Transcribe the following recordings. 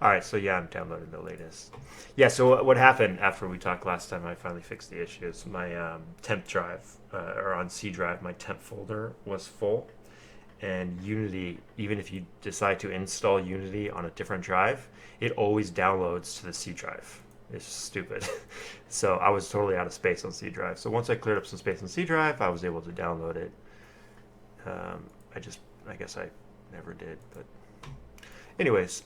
All right, so yeah, I'm downloading the latest. Yeah, so what happened after we talked last time? I finally fixed the issues. My temp drive, or on C drive, my temp folder was full, and Unity, even if you decide to install Unity on a different drive, it always downloads to the C drive. It's stupid. So I was totally out of space on C drive. So once I cleared up some space on C drive, I was able to download it. Um, I guess I never did, but anyways,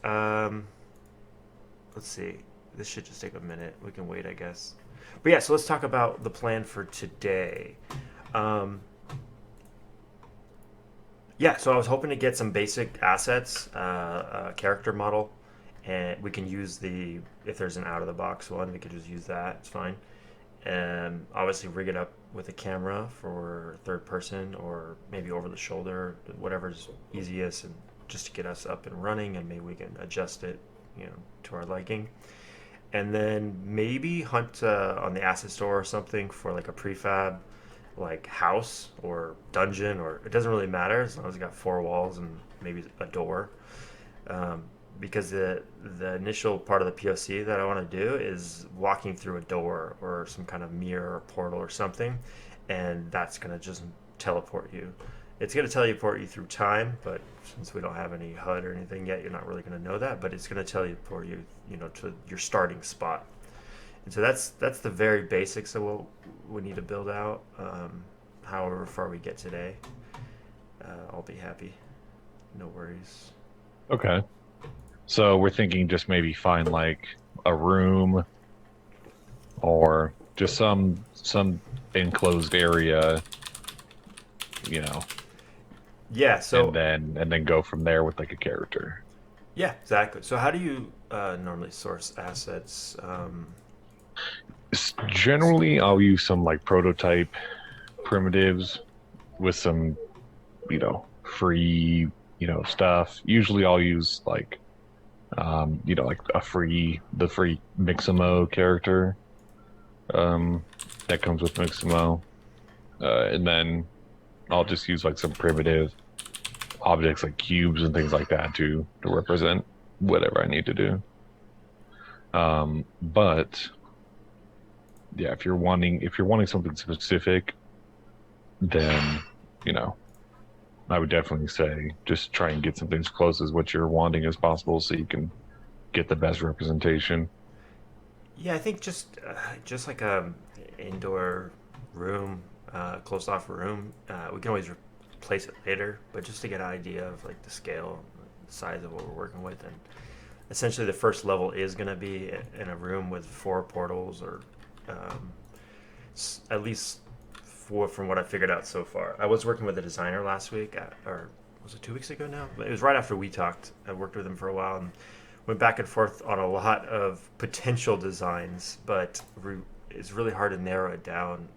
let's see. This should just take a minute. We can wait, I guess. But yeah, so let's talk about the plan for today. Um, yeah, so I was hoping to get some basic assets, a character model, and we can use if there's an out of the box one, we could just use that. It's fine. And obviously rig it up with a camera for third person or maybe over the shoulder, whatever's easiest, and just to get us up and running, and maybe we can adjust it, to our liking. And then maybe hunt on the asset store or something for like a prefab like house or dungeon, or it doesn't really matter as long as it's got four walls and maybe a door. Um, because the initial part of the POC that I want to do is walking through a door or some kind of mirror or portal or something, and that's gonna just teleport you. It's gonna teleport you through time, but since we don't have any HUD or anything yet, you're not really gonna know that. But it's gonna teleport you, to your starting spot. And so that's the very basics of what we need to build out. However far we get today, I'll be happy. No worries. Okay. So we're thinking just maybe find like a room or just some enclosed area, you know, Yeah. and then go from there with like a character. Yeah, exactly. So how do you normally source assets? Generally, I'll use some like prototype primitives with some, free, stuff. Usually I'll use like like the free Mixamo character that comes with Mixamo. And then I'll just use like some primitive objects like cubes and things like that to represent whatever I need to do. But yeah, if you're wanting something specific, then you know I would definitely say just try and get something as close as what you're wanting as possible so you can get the best representation. Yeah, I think just like a indoor room, closed off room. We can always replace it later, but just to get an idea of like the scale, the size of what we're working with, and essentially the first level is going to be in a room with four portals, or um, at least four from what I figured out so far. I was working with a designer last week, or was it 2 weeks ago now? It was right after we talked. I worked with him for a while and went back and forth on a lot of potential designs, but it's really hard to narrow it down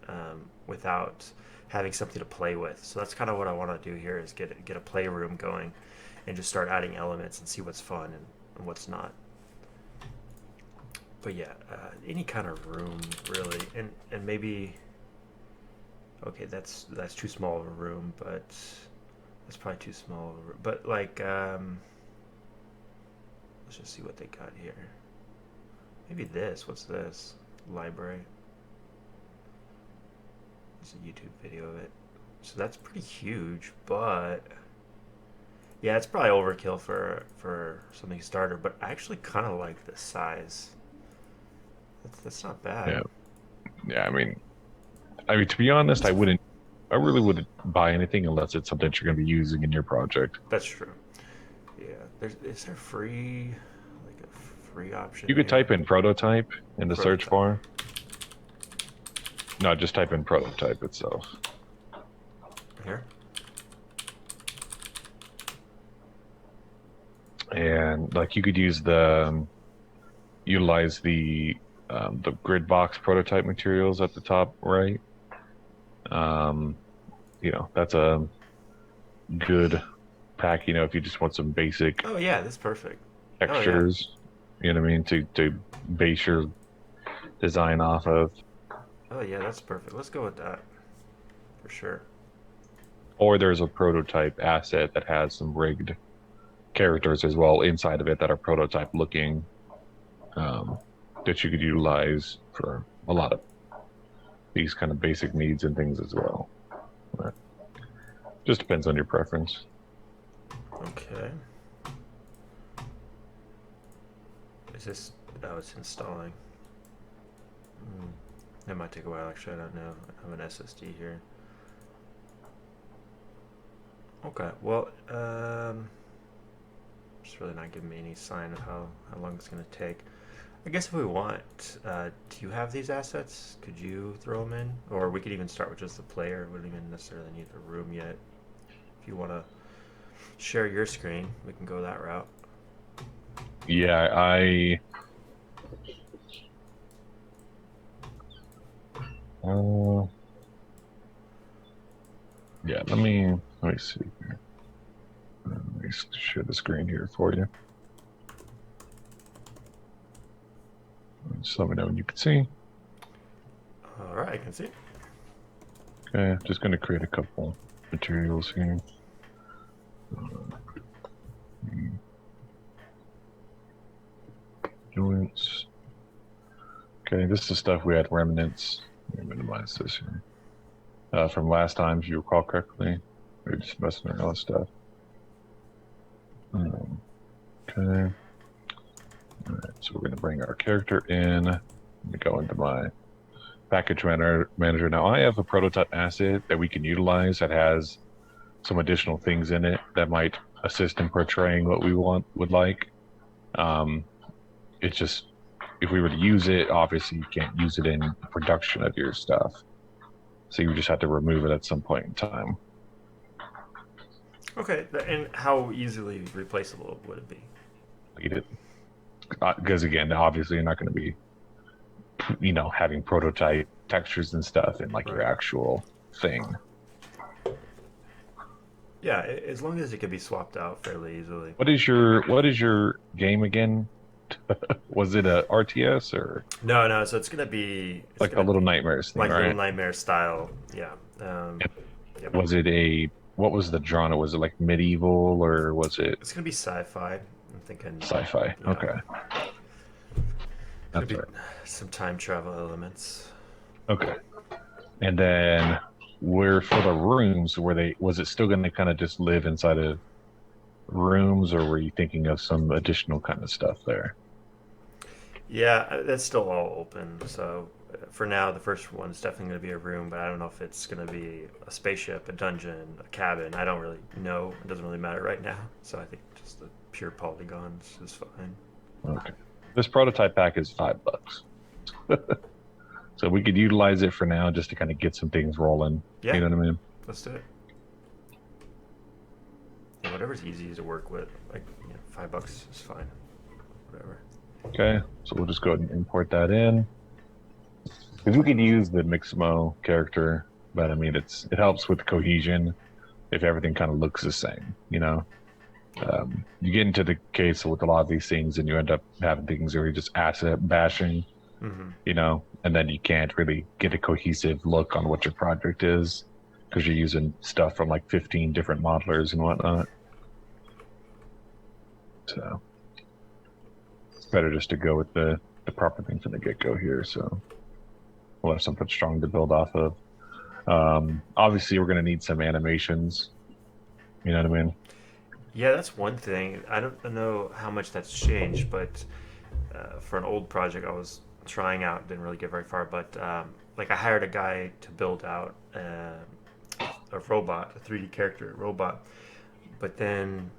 without having something to play with. So that's kind of what I want to do here is get a playroom going and just start adding elements and see what's fun and what's not. But yeah, any kind of room really, and maybe okay, that's too small of a room, but that's probably too small of a room. But like, let's just see what they got here. Maybe this. What's this? Library. It's a YouTube video of it. So that's pretty huge, but yeah, it's probably overkill for something starter. But I actually kind of like the size. That's not bad. Yeah, yeah. I mean, to be honest, I really wouldn't buy anything unless it's something you're going to be using in your project. That's true. Yeah. Is there like a free option You could here? type in prototype in the search Prototype. bar. No, just type in prototype itself. Here. And like you could utilize the grid box prototype materials at the top right. Um, that's a good pack, if you just want some basic Oh yeah, that's perfect. Oh yeah. textures, you know what I mean, to base your design off of. Oh yeah, that's perfect. Let's go with that for sure. Or there's a prototype asset that has some rigged characters as well inside of it that are prototype looking, that you could utilize for a lot of these kind of basic needs and things as well. But just depends on your preference. Okay. Is this? Oh, it's installing. It might take a while. Actually, I don't know. I have an SSD here. Okay. Well, it's really not giving me any sign of how long it's going to take. I guess if we want, do you have these assets? Could you throw them in? Or we could even start with just the player. We don't even necessarily need a room yet. If you want to share your screen, we can go that route. Yeah, yeah, let me see here. Let me share the screen here for you. Just let me know when you can see. All right, I can see. Okay, just going to create a couple materials here. Joints. Okay, this is the stuff we had remnants. Let me minimize this here. From last time, if you recall correctly. We're just messing around with stuff. Okay. All right, so we're going to bring our character in. Let me go into my package manager. Now I have a prototype asset that we can utilize that has some additional things in it that might assist in portraying what we would like. It's just, if we were to use it, obviously you can't use it in production of your stuff. So you just have to remove it at some point in time. Okay, and how easily replaceable would it be? Because again, obviously you're not going to be, having prototype textures and stuff in like your actual thing. Yeah, as long as it can be swapped out fairly easily. What is your game again? Was it a RTS or? No. So it's gonna be like a Little Nightmares thing, like right? Little Nightmare style. Yeah. Yep. Was it what was the genre? Was it like medieval or was it? It's gonna be sci-fi. I'm thinking Sci-fi. Yeah. Okay. Could be some time travel elements. Okay. And then for the rooms, was it still going to kind of just live inside of rooms, or were you thinking of some additional kind of stuff there? Yeah, that's still all open. So for now, the first one is definitely going to be a room, but I don't know if it's going to be a spaceship, a dungeon, a cabin. I don't really know. It doesn't really matter right now. So I think just the pure polygons is fine. Okay. This prototype pack is $5. So we could utilize it for now just to kind of get some things rolling. Yeah. You know what I mean? Let's do it. Yeah, whatever's easy to work with. Like, $5 is fine. Whatever. Okay, so we'll just go ahead and import that in. Because we could use the Mixamo character, but I mean, it helps with cohesion if everything kind of looks the same, You get into the case with a lot of these things and you end up having things where you're just asset bashing, and then you can't really get a cohesive look on what your project is because you're using stuff from like 15 different modelers and whatnot. So it's better just to go with the proper thing from the get-go here. So we'll have something strong to build off of. Obviously, we're going to need some animations. You know what I mean? Yeah, that's one thing. I don't know how much that's changed, but for an old project I was trying out, didn't really get very far. But like I hired a guy to build out a robot, a 3D character robot, but then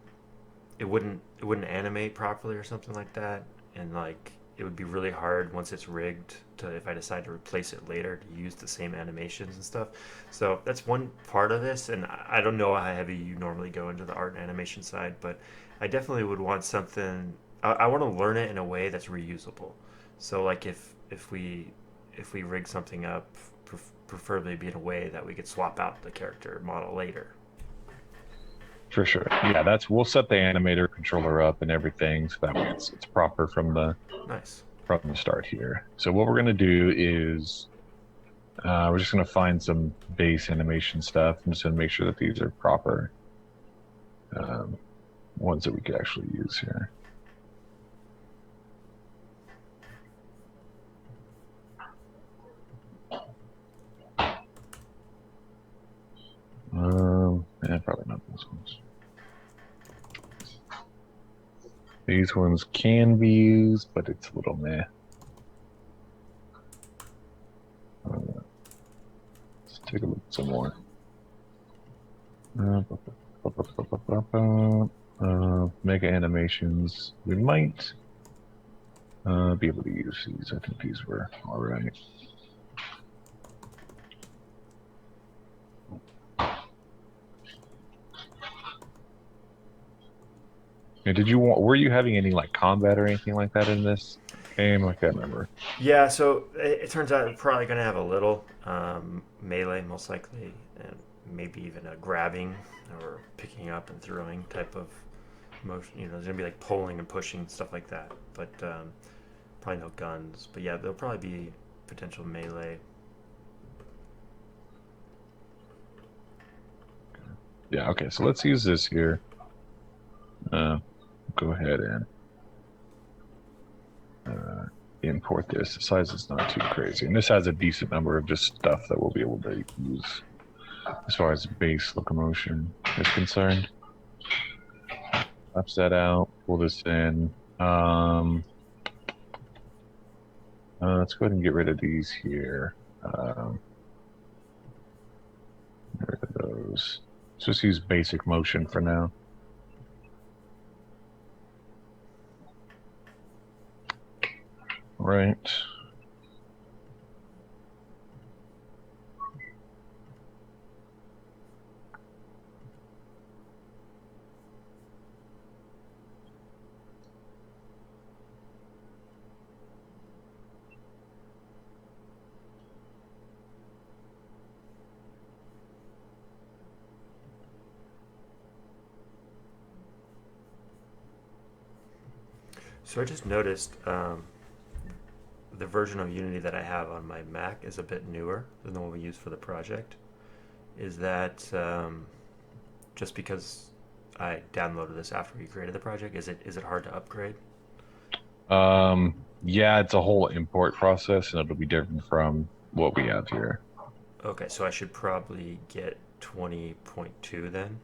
it wouldn't animate properly or something like that, and like it would be really hard once it's rigged to, if I decide to replace it later, to use the same animations and stuff. So that's one part of this, and I don't know how heavy you normally go into the art and animation side, but I definitely would want something. I want to learn it in a way that's reusable. So like if we rig something up, preferably be in a way that we could swap out the character model later. For sure. Yeah, we'll set the animator controller up and everything so that way it's proper from the start here. So what we're going to do is we're just going to find some base animation stuff. I'm just going to make sure that these are proper. ones that we could actually use here. Yeah, probably not those ones. These ones can be used, but it's a little meh. Let's take a look at some more. Mega animations. We might be able to use these. I think these were all right. And were you having any like combat or anything like that in this game? I can't remember. Yeah, so it turns out we're probably going to have a little melee, most likely, and maybe even a grabbing or picking up and throwing type of motion. You know, there's going to be like pulling and pushing, stuff like that. But probably no guns. But yeah, there'll probably be potential melee. Yeah, okay, so let's use this here. Go ahead and import this. The size is not too crazy. And this has a decent number of just stuff that we'll be able to use as far as base locomotion is concerned. Lapse that out, pull this in. Let's go ahead and get rid of these here. Get rid of those. Let's just use basic motion for now. Right. So I just noticed the version of Unity that I have on my Mac is a bit newer than the one we use for the project. Is that just because I downloaded this after we created the project? Is it hard to upgrade? Yeah, it's a whole import process, and it'll be different from what we have here. Okay, so I should probably get 20.2 then,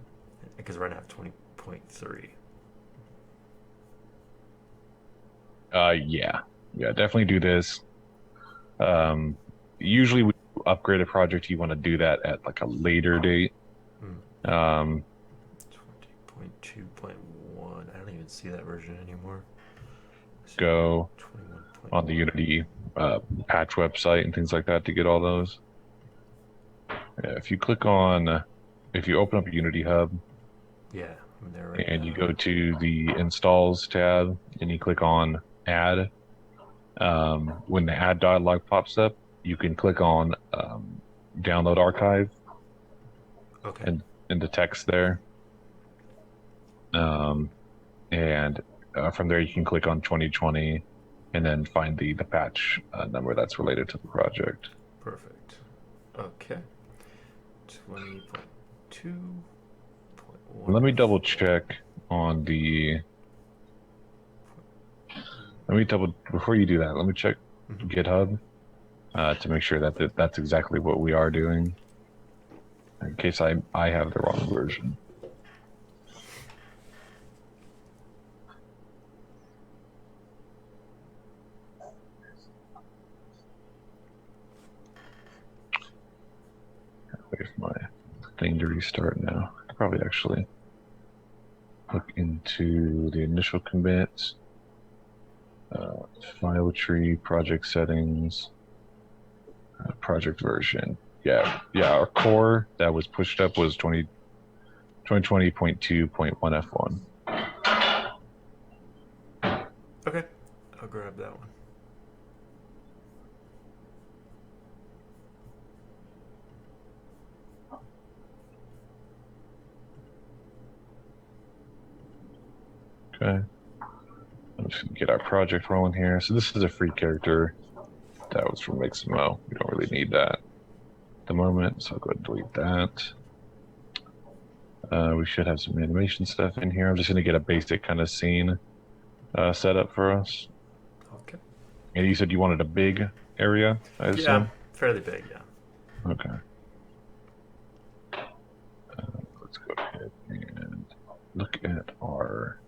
because we're gonna have 20.3. Yeah, definitely do this. Usually we upgrade a project, you want to do that at like a later date. Hmm. Um, 20.2.1. I don't even see that version anymore. go 21. on the Unity patch website and things like that to get all those. Yeah, if you open up Unity Hub Yeah, I'm there right and now. you go to the installs tab and you click on add, when the add dialog pops up, you can click on download archive Okay. and in the text there. And from there you can click on 2020 and then find the patch number that's related to the project. Perfect. Okay. 20.2.1. Let me double check on before you do that, let me check GitHub to make sure that that's exactly what we are doing, in case I have the wrong version. Wait for my thing to restart now. I could probably actually look into the initial commits, file tree, project settings, project version. Yeah, our core that was pushed up was 2020.2.1 F1. Okay, I'll grab that one. Okay. I'm just gonna get our project rolling here. So this is a free character. That was from Mixamo. We don't really need that at the moment, so I'll go ahead and delete that. We should have some animation stuff in here. I'm just going to get a basic kind of scene set up for us. Okay. And you said you wanted a big area, I Yeah, assume? fairly big. Yeah. Okay. Let's go ahead and look at our...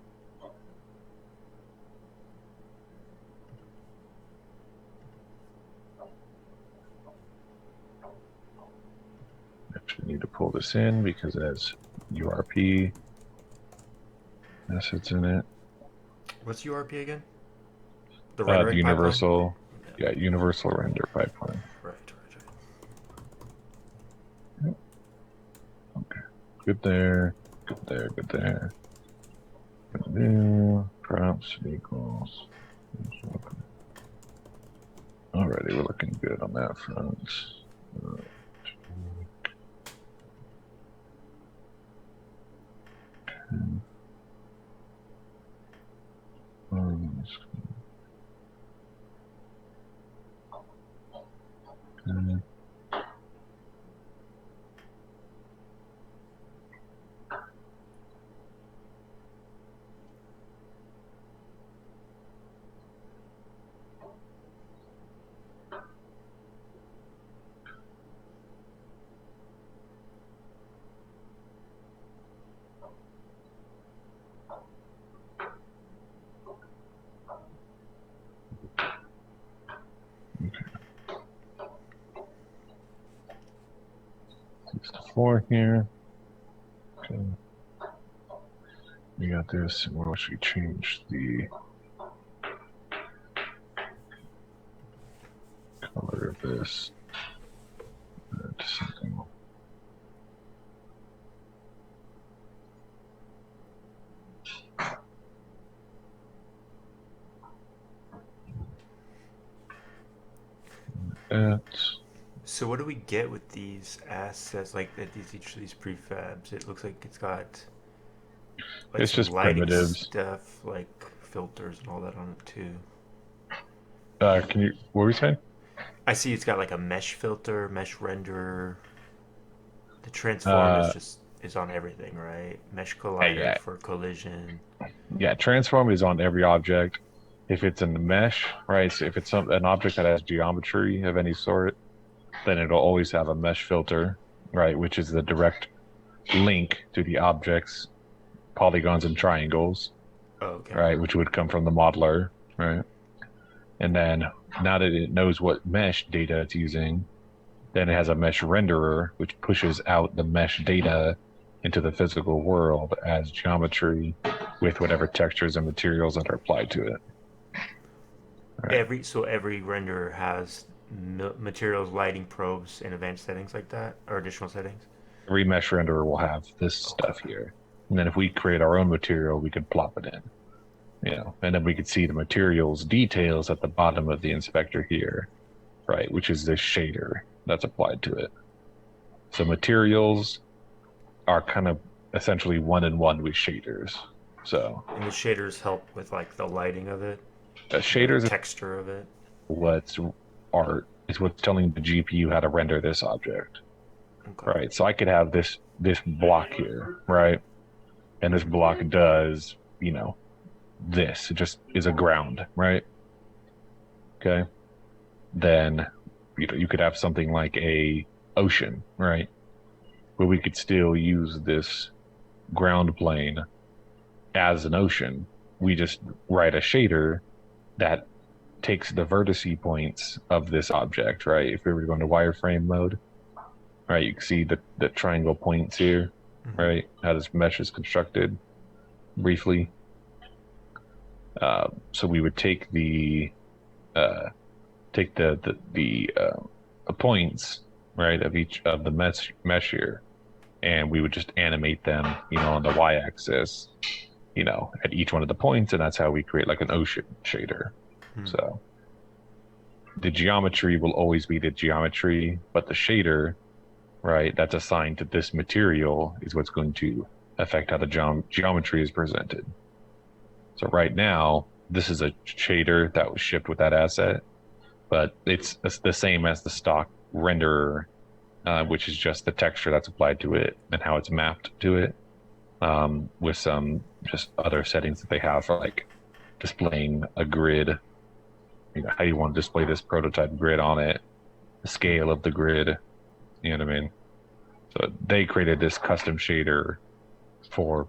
Actually need to pull this in because it has URP assets in it. What's URP again? The The rendering pipeline. universal, yeah, universal render pipeline. Right. Okay, good there, good there, good there. New props equals. Alrighty, we're looking good on that front. Okay. Four here. Okay. We got this. We'll actually change the color of this to something. That. So what do we get with these assets? Like each of these prefabs, it looks like it's got like It's some just lighting primitives. stuff, like filters and all that on it too. Can you? What were we saying? I see it's got like a mesh filter, mesh renderer. The transform Uh, is on everything, right? Mesh yeah, collider yeah, for collision. yeah. Transform is on every object. If it's in the mesh, right? So if it's an object that has geometry of any sort, then it'll always have a mesh filter, right? Which is the direct link to the object's polygons and triangles, Oh, okay. right? Which would come from the modeler, right? And then now that it knows what mesh data it's using, then it has a mesh renderer, which pushes out the mesh data into the physical world as geometry with whatever textures and materials that are applied to it. Right. Every renderer has materials, lighting probes, and advanced settings like that, or additional settings. Every mesh renderer will have this Okay. stuff here. And then if we create our own material, we could plop it in. And then we could see the materials details at the bottom of the inspector here, right? Which is this shader that's applied to it. So materials are kind of essentially one-in-one with shaders. So And the shaders help with like the lighting of it, the shaders is texture of it. what's art is what's telling the GPU how to render this object, Okay. right? So I could have this block here, right? And this block does, this. It just is a ground, right? Okay. Then, you could have something like a ocean, right? But we could still use this ground plane as an ocean. We just write a shader that takes the vertice points of this object, right? If we were going to wireframe mode, right, you can see the triangle points here, right? How this mesh is constructed briefly. So we would take the points, right, of each of the mesh here, and we would just animate them, on the y-axis, at each one of the points, and that's how we create like an ocean shader. So the geometry will always be the geometry, but the shader, right, that's assigned to this material is what's going to affect how the geometry is presented. So right now, this is a shader that was shipped with that asset, but it's the same as the stock renderer, which is just the texture that's applied to it and how it's mapped to it. with some just other settings that they have for like displaying a grid. How you want to display this prototype grid on it, the scale of the grid. You know what I mean? So they created this custom shader for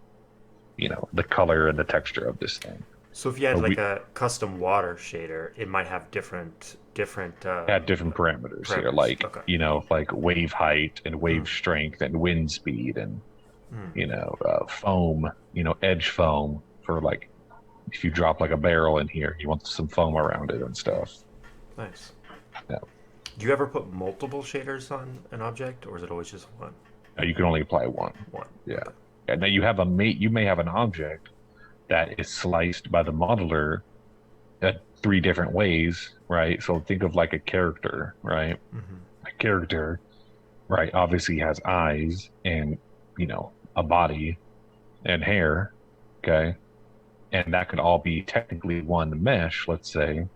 the color and the texture of this thing. So if you had But like we a custom water shader, it might have different had different parameters here, parameters. like Okay. like wave height and Mm, wave strength and wind speed and mm, foam, edge foam for like if you drop like a barrel in here, you want some foam around it and stuff. nice. Yeah. Do you ever put multiple shaders on an object, or is it always just one? Now you can only apply one. One. Yeah. Okay. And now you may have an object that is sliced by the modeler at three different ways, right? So think of like a character, right? Mm-hmm. A character, right, obviously has eyes and, a body and hair, okay? And that could all be technically one mesh, let's say.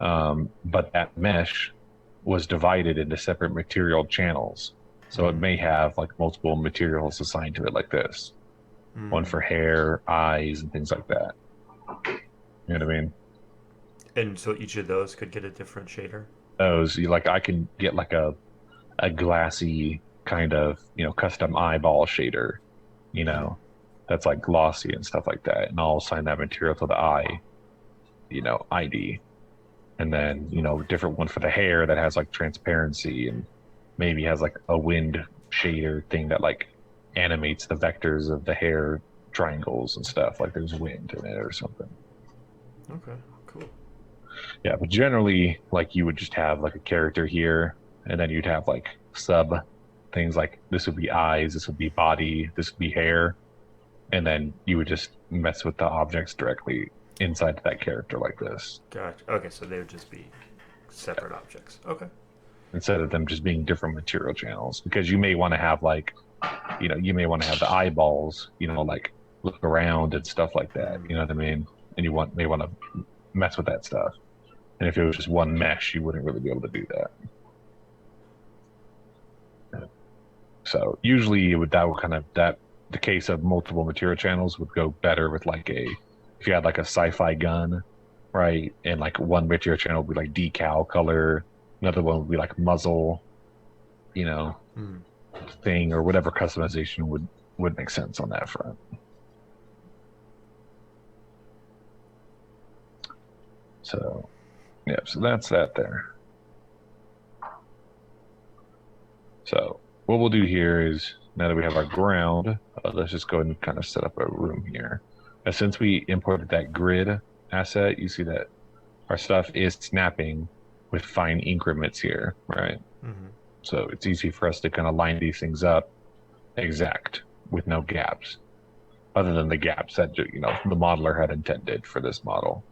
But that mesh was divided into separate material channels. So it Mm, may have like multiple materials assigned to it like this. One mm. for hair, eyes, and things like that. You know what I mean? And so each of those could get a different shader. Those you like I can get like a glassy kind of, custom eyeball shader, you Mm-hmm. know, that's like glossy and stuff like that. And I'll assign that material to the eye, ID. And then, different one for the hair that has like transparency and maybe has like a wind shader thing that like animates the vectors of the hair triangles and stuff. Like there's wind in it or something. Okay. Cool. Yeah, but generally, like you would just have like a character here, and then you'd have like sub things like this would be eyes, this would be body, this would be hair, and then you would just mess with the objects directly inside that character like this, Gotcha. Okay, so they would just be separate objects. Okay. instead of them just being different material channels. Because you may want to have like, you may want to have the eyeballs, like look around and stuff like that. Mm. You know what I mean? And may want to mess with that stuff. And if it was just one mesh, you wouldn't really be able to do that. So usually the case of multiple material channels would go better with like if you had like a sci-fi gun, right? And like one material channel would be like decal color, another one would be like muzzle, you know, Mm. thing or whatever customization would make sense on that front. So yeah, so that's that there. So what we'll do here is now that we have our ground, let's just go ahead and kind of set up a room here. And since we imported that grid asset, you see that our stuff is snapping with fine increments here, right? Mm-hmm. So it's easy for us to kind of line these things up exact with no gaps, other than the gaps that the modeler had intended for this model.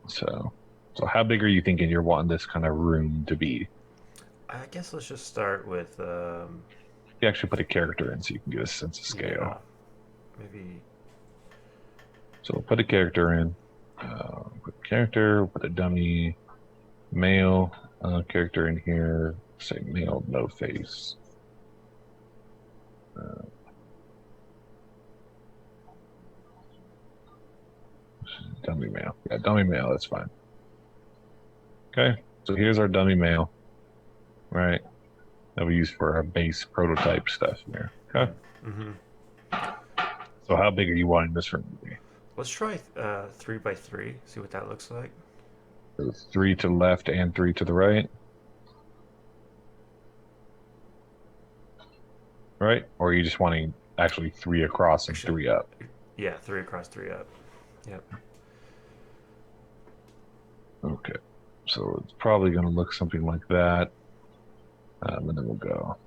So how big are you thinking you're wanting this kind of room to be? I guess let's just start with You actually put a character in so you can get a sense of scale. yeah, maybe. So we'll put a character in. Put a character, put a dummy male character in here. Say male, no face. Dummy male. Yeah, dummy male, that's fine. Okay, so here's our dummy male, right? That we use for our base prototype stuff here. Okay. Mm-hmm. So how big are you wanting this room to be? Let's try 3 by 3. See what that looks like. So 3 to the left and 3 to the right. Right? Or are you just wanting actually 3 across and 3 up? Yeah, 3 across, 3 up. Yep. Okay. So it's probably going to look something like that. And then we'll go.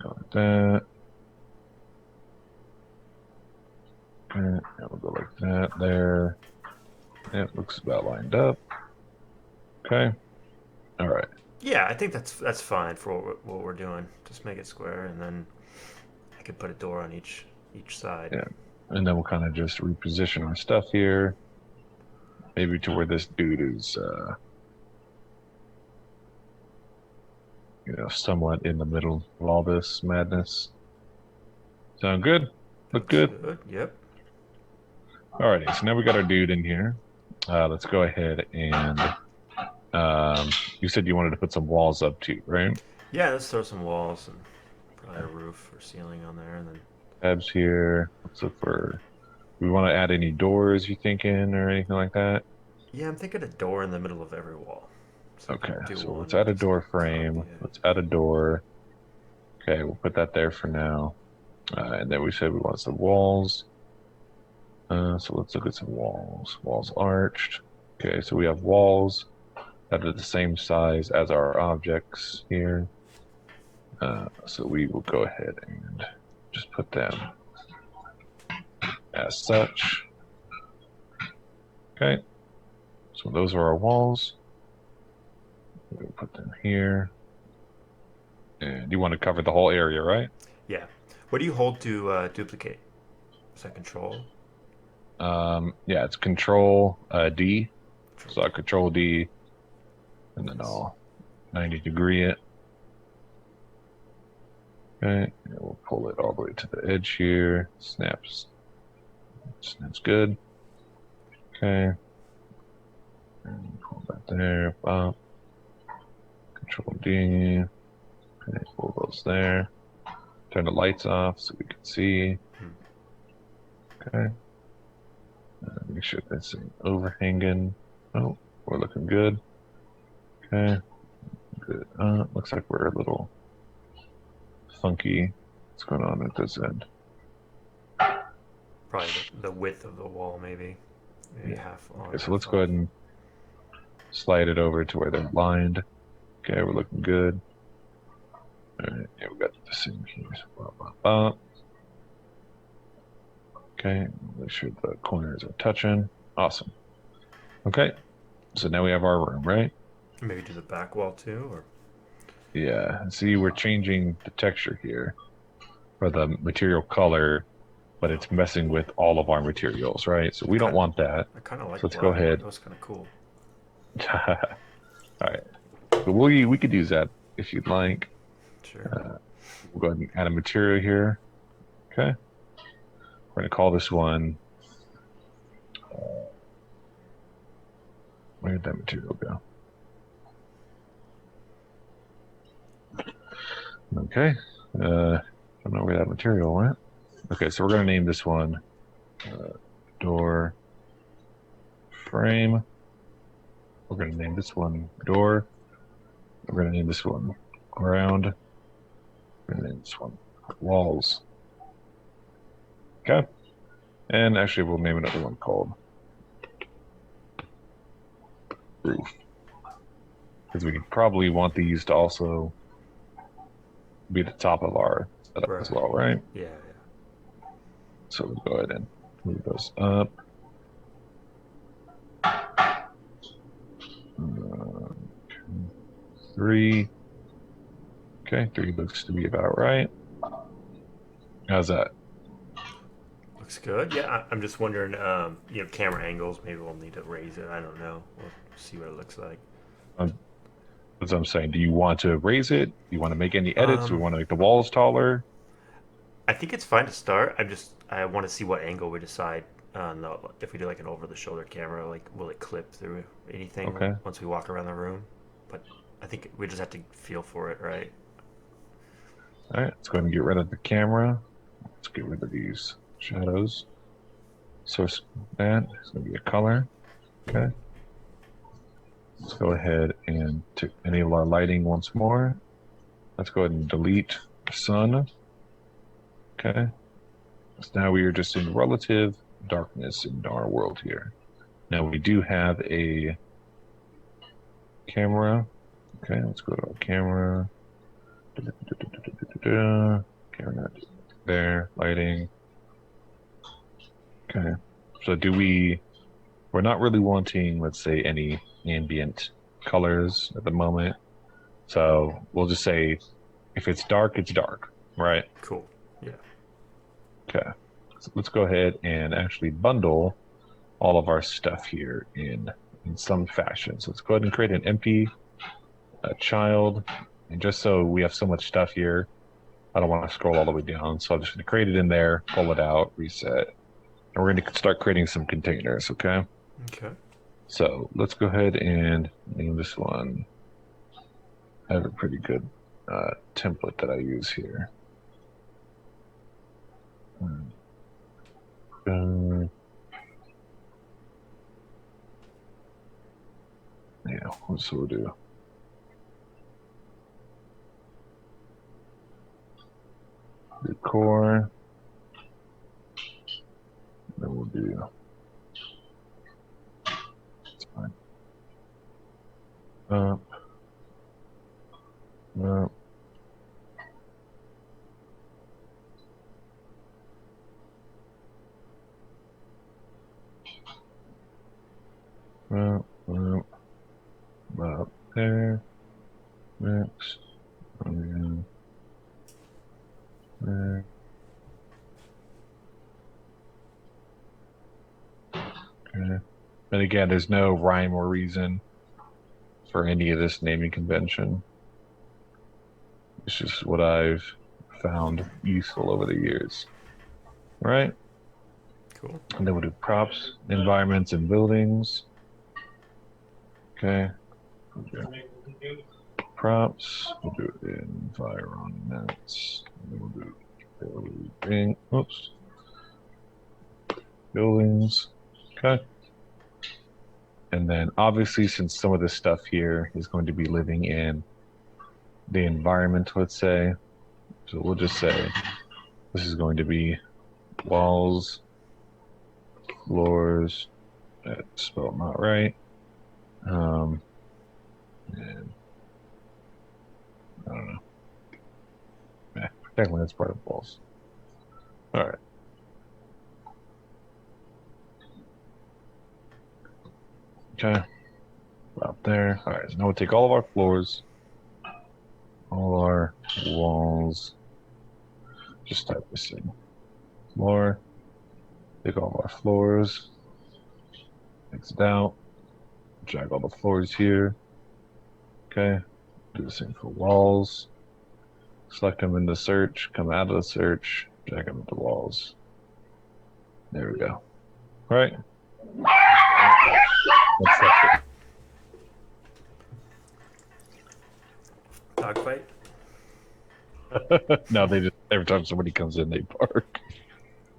Go like that. Okay. And we'll go like that there. Yeah, it looks about lined up. Okay. All right. Yeah, I think that's fine for what we're doing. Just make it square, and then I could put a door on each side. Yeah. And then we'll kind of just reposition our stuff here. maybe to where this dude is, somewhat in the middle of all this madness. Sound good? Look Looks good? good. Yep. Alrighty, so now we got our dude in here. Let's go ahead and you said you wanted to put some walls up too, right? Yeah, let's throw some walls and probably a roof or ceiling on there, and then Tabs here. Let's look for. We want to add any doors you thinking or anything like that? yeah, I'm thinking a door in the middle of every wall. So if you Okay, do so one, let's you add a can door copy frame. it. Let's add a door. Okay, we'll put that there for now. And then we said we want some walls. So let's look at some walls. Walls arched. Okay, so we have walls that are the same size as our objects here. So we will go ahead and just put them as such. Okay, so those are our walls. We'll put them here. And you want to cover the whole area, right? Yeah. What do you hold to duplicate? Is that control? Yeah, it's Control D. So I Control. Control D, and then Nice. I'll 90 degree it. Okay, and we'll pull it all the way to the edge here. Snaps good. Okay, and pull that there. Bump. Control D. Okay, pull those there. Turn the lights off so we can see. Okay. Make sure that's overhanging. Oh, we're looking good. Okay. Good. Looks like we're a little funky. What's going on at this end? Probably the width of the wall, maybe. Maybe Yeah. half on. Okay, so half let's off. go ahead and slide it over to where they're lined. Okay, we're looking good. All right, yeah, we got the same here. Okay, make sure the corners are touching. Awesome. Okay, so now we have our room, right? Maybe do the back wall too, or Yeah, see, we're changing the texture here for the material color, but it's messing with all of our materials, right? So we don't want that. I kind of like So let's black. go ahead. That was kind of cool. All right, but we could use that if you'd like. Sure. We'll go ahead and add a material here. Okay, we're gonna call this one. Where did that material go? Okay, I don't know where that material went. Okay, so we're gonna name this one door frame. We're gonna name this one door. We're gonna name this one ground. We're gonna name this one walls. Okay, and actually we'll name another one called roof, because we probably want these to also be the top of our setup as well, right? Yeah, yeah. So we'll go ahead and move those up. Three. Okay, three looks to be about right. How's that? Looks good. Yeah, I'm just wondering, camera angles. Maybe we'll need to raise it. I don't know. We'll see what it looks like. That's what I'm saying. Do you want to raise it? Do you want to make any edits? Do we Um, want to make the walls taller? I think it's fine to start. I want to see what angle we decide. If we do like an over-the-shoulder camera, like will it clip through anything Okay. once we walk around the room? But I think we just have to feel for it, right? All right, let's go ahead and get rid of the camera. Let's get rid of these shadows. Source that is going to be a color. Okay. Let's go ahead and enable our lighting once more. Let's go ahead and delete the sun. Okay. So now we are just in relative darkness in our world here. Now we do have a camera. Okay, let's go to our camera. Camera there, lighting. Okay. So we're not really wanting, let's say, any ambient colors at the moment. So we'll just say if it's dark, it's dark, right? Cool. Yeah. Okay. So let's go ahead and actually bundle all of our stuff here in some fashion. So let's go ahead and create an empty child. And just so we have so much stuff here, I don't want to scroll all the way down. So I'm just going to create it in there, pull it out, reset. And we're going to start creating some containers, okay? Okay. So let's go ahead and name this one. I have a pretty good template that I use here. Yeah, so we'll do the core. Then we'll do. It's fine. Up. Up. Up. Up. Up there. Next. Again. There. Okay. And again, there's no rhyme or reason for any of this naming convention. It's just what I've found useful over the years. All right. Cool. And then we'll do props, environments, and buildings. Okay. Props. We'll do environments. And then we'll do building. Oops. Buildings. Okay. And then obviously, since some of this stuff here is going to be living in the environment, let's say, so we'll just say this is going to be walls, floors. That's spelled not right. And I don't know. Yeah, technically that's part of walls. All right. Okay. About there. All right. So now we'll take all of our floors, all our walls. Just type this in. Floor. Take all of our floors. Exit out. Drag all the floors here. Okay. Do the same for walls. Select them in the search. Come out of the search. Drag them into walls. There we go. All right. That's Dogfight? it. No, they just every time somebody comes in, they bark.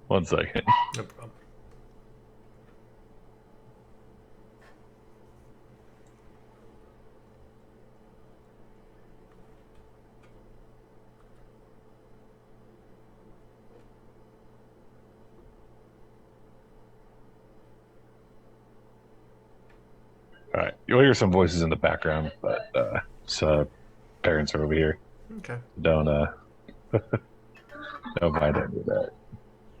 1 second. No problem. All right, you'll hear some voices in the background, but parents are over here. Okay. Don't mind any of that.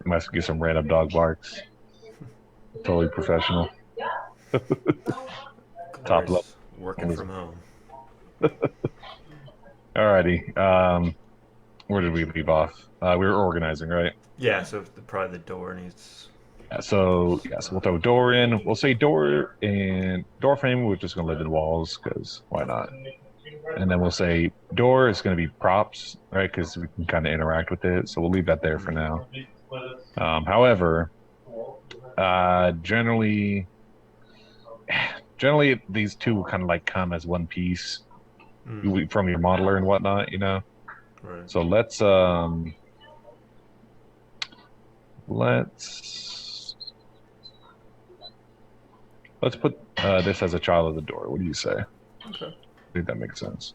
You might get some random dog barks. Totally professional. Top level. Working from home. Alrighty. Where did we leave off? We were organizing, right? Yeah, so probably the door needs. So we'll throw door in. We'll say door and door frame. We're just gonna live in walls because why not? And then we'll say door is gonna be props, right? Because we can kind of interact with it. So we'll leave that there for now. However, generally these two will kind of like come as one piece from your modeler and whatnot, you know. Right. So let's put this as a child of the door. What do you say? Okay. I think that makes sense.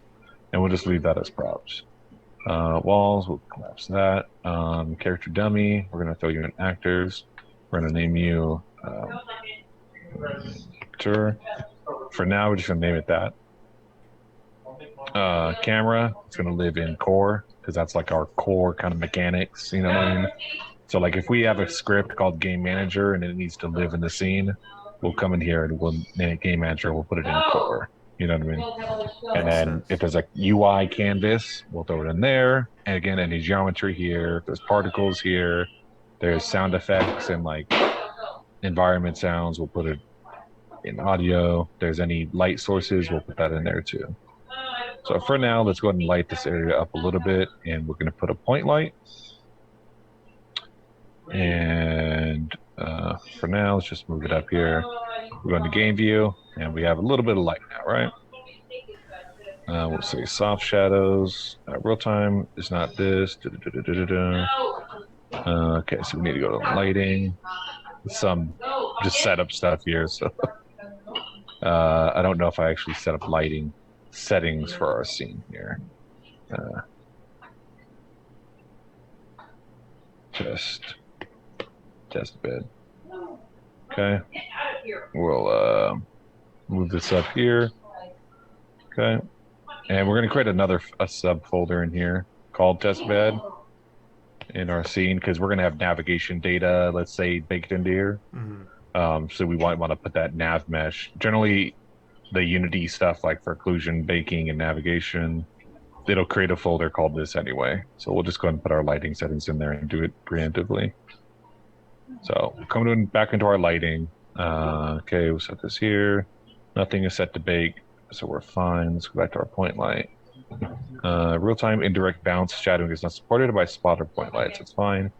And we'll just leave that as props. Walls, we'll collapse that. Character dummy, we're going to throw you in actors. We're going to name you actor. For now, we're just going to name it that. Camera, it's going to live in core because that's like our core kind of mechanics. You know what I mean? So like if we have a script called Game Manager and it needs to live in the scene, we'll come in here and we'll name it Game Manager. We'll put it in core. You know what I mean? And then if there's a UI canvas, we'll throw it in there. And again, any geometry here, if there's particles here, there's sound effects and like Environment sounds, we'll put it in audio. If there's any light sources, we'll put that in there too. So for now, let's go ahead and light this area up a little bit, and we're going to put a point light. And for now, let's just move it up here. We're going to game view, and we have a little bit of light now, right? We'll say soft shadows. Real time is not this. Okay, so we need to go to lighting. Some just setup stuff here. So I don't know if I actually set up lighting settings for our scene here. Just test bed. Okay. We'll move this up here. Okay. And we're going to create a subfolder in here called test bed in our scene because we're going to have navigation data, let's say, baked into here. So we want to put that nav mesh. Generally, the Unity stuff like for occlusion, baking, and navigation, it'll create a folder called this anyway. So we'll just go ahead and put our lighting settings in there and do it preemptively. So coming back into our lighting. Okay, we'll set this here. Nothing is set to bake, so we're fine. Let's go back to our point light. Real-time indirect bounce shadowing is not supported by spot or point lights. It's fine.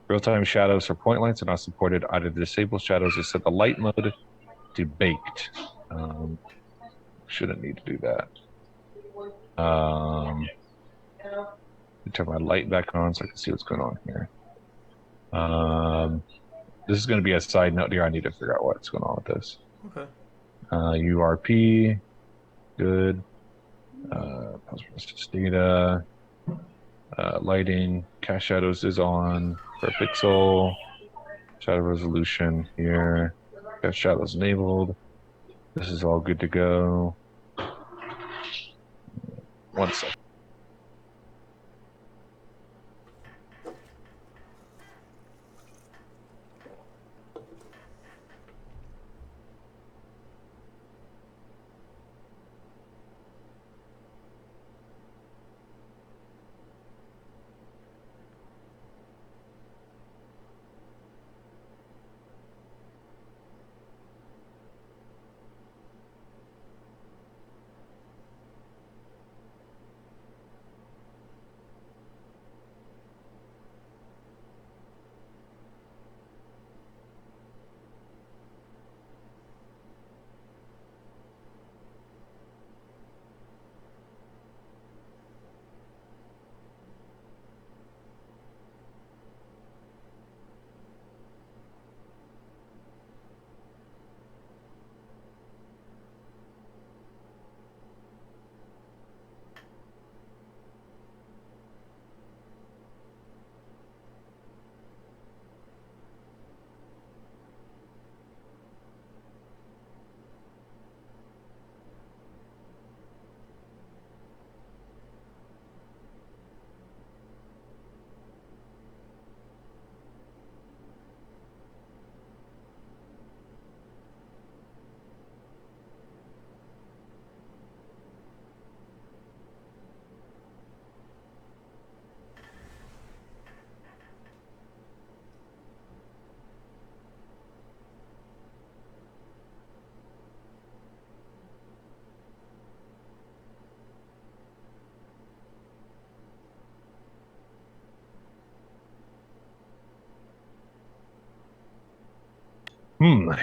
Real-time shadows for point lights are not supported. Either disable shadows or set the light mode to baked. Shouldn't need to do that. Turn my light back on so I can see what's going on here. This is going to be a side note here. I need to figure out what's going on with this. Okay. URP, good. Post-process data. Lighting, cast shadows is on per pixel. Shadow resolution here. Cast shadows enabled. This is all good to go. 1 second.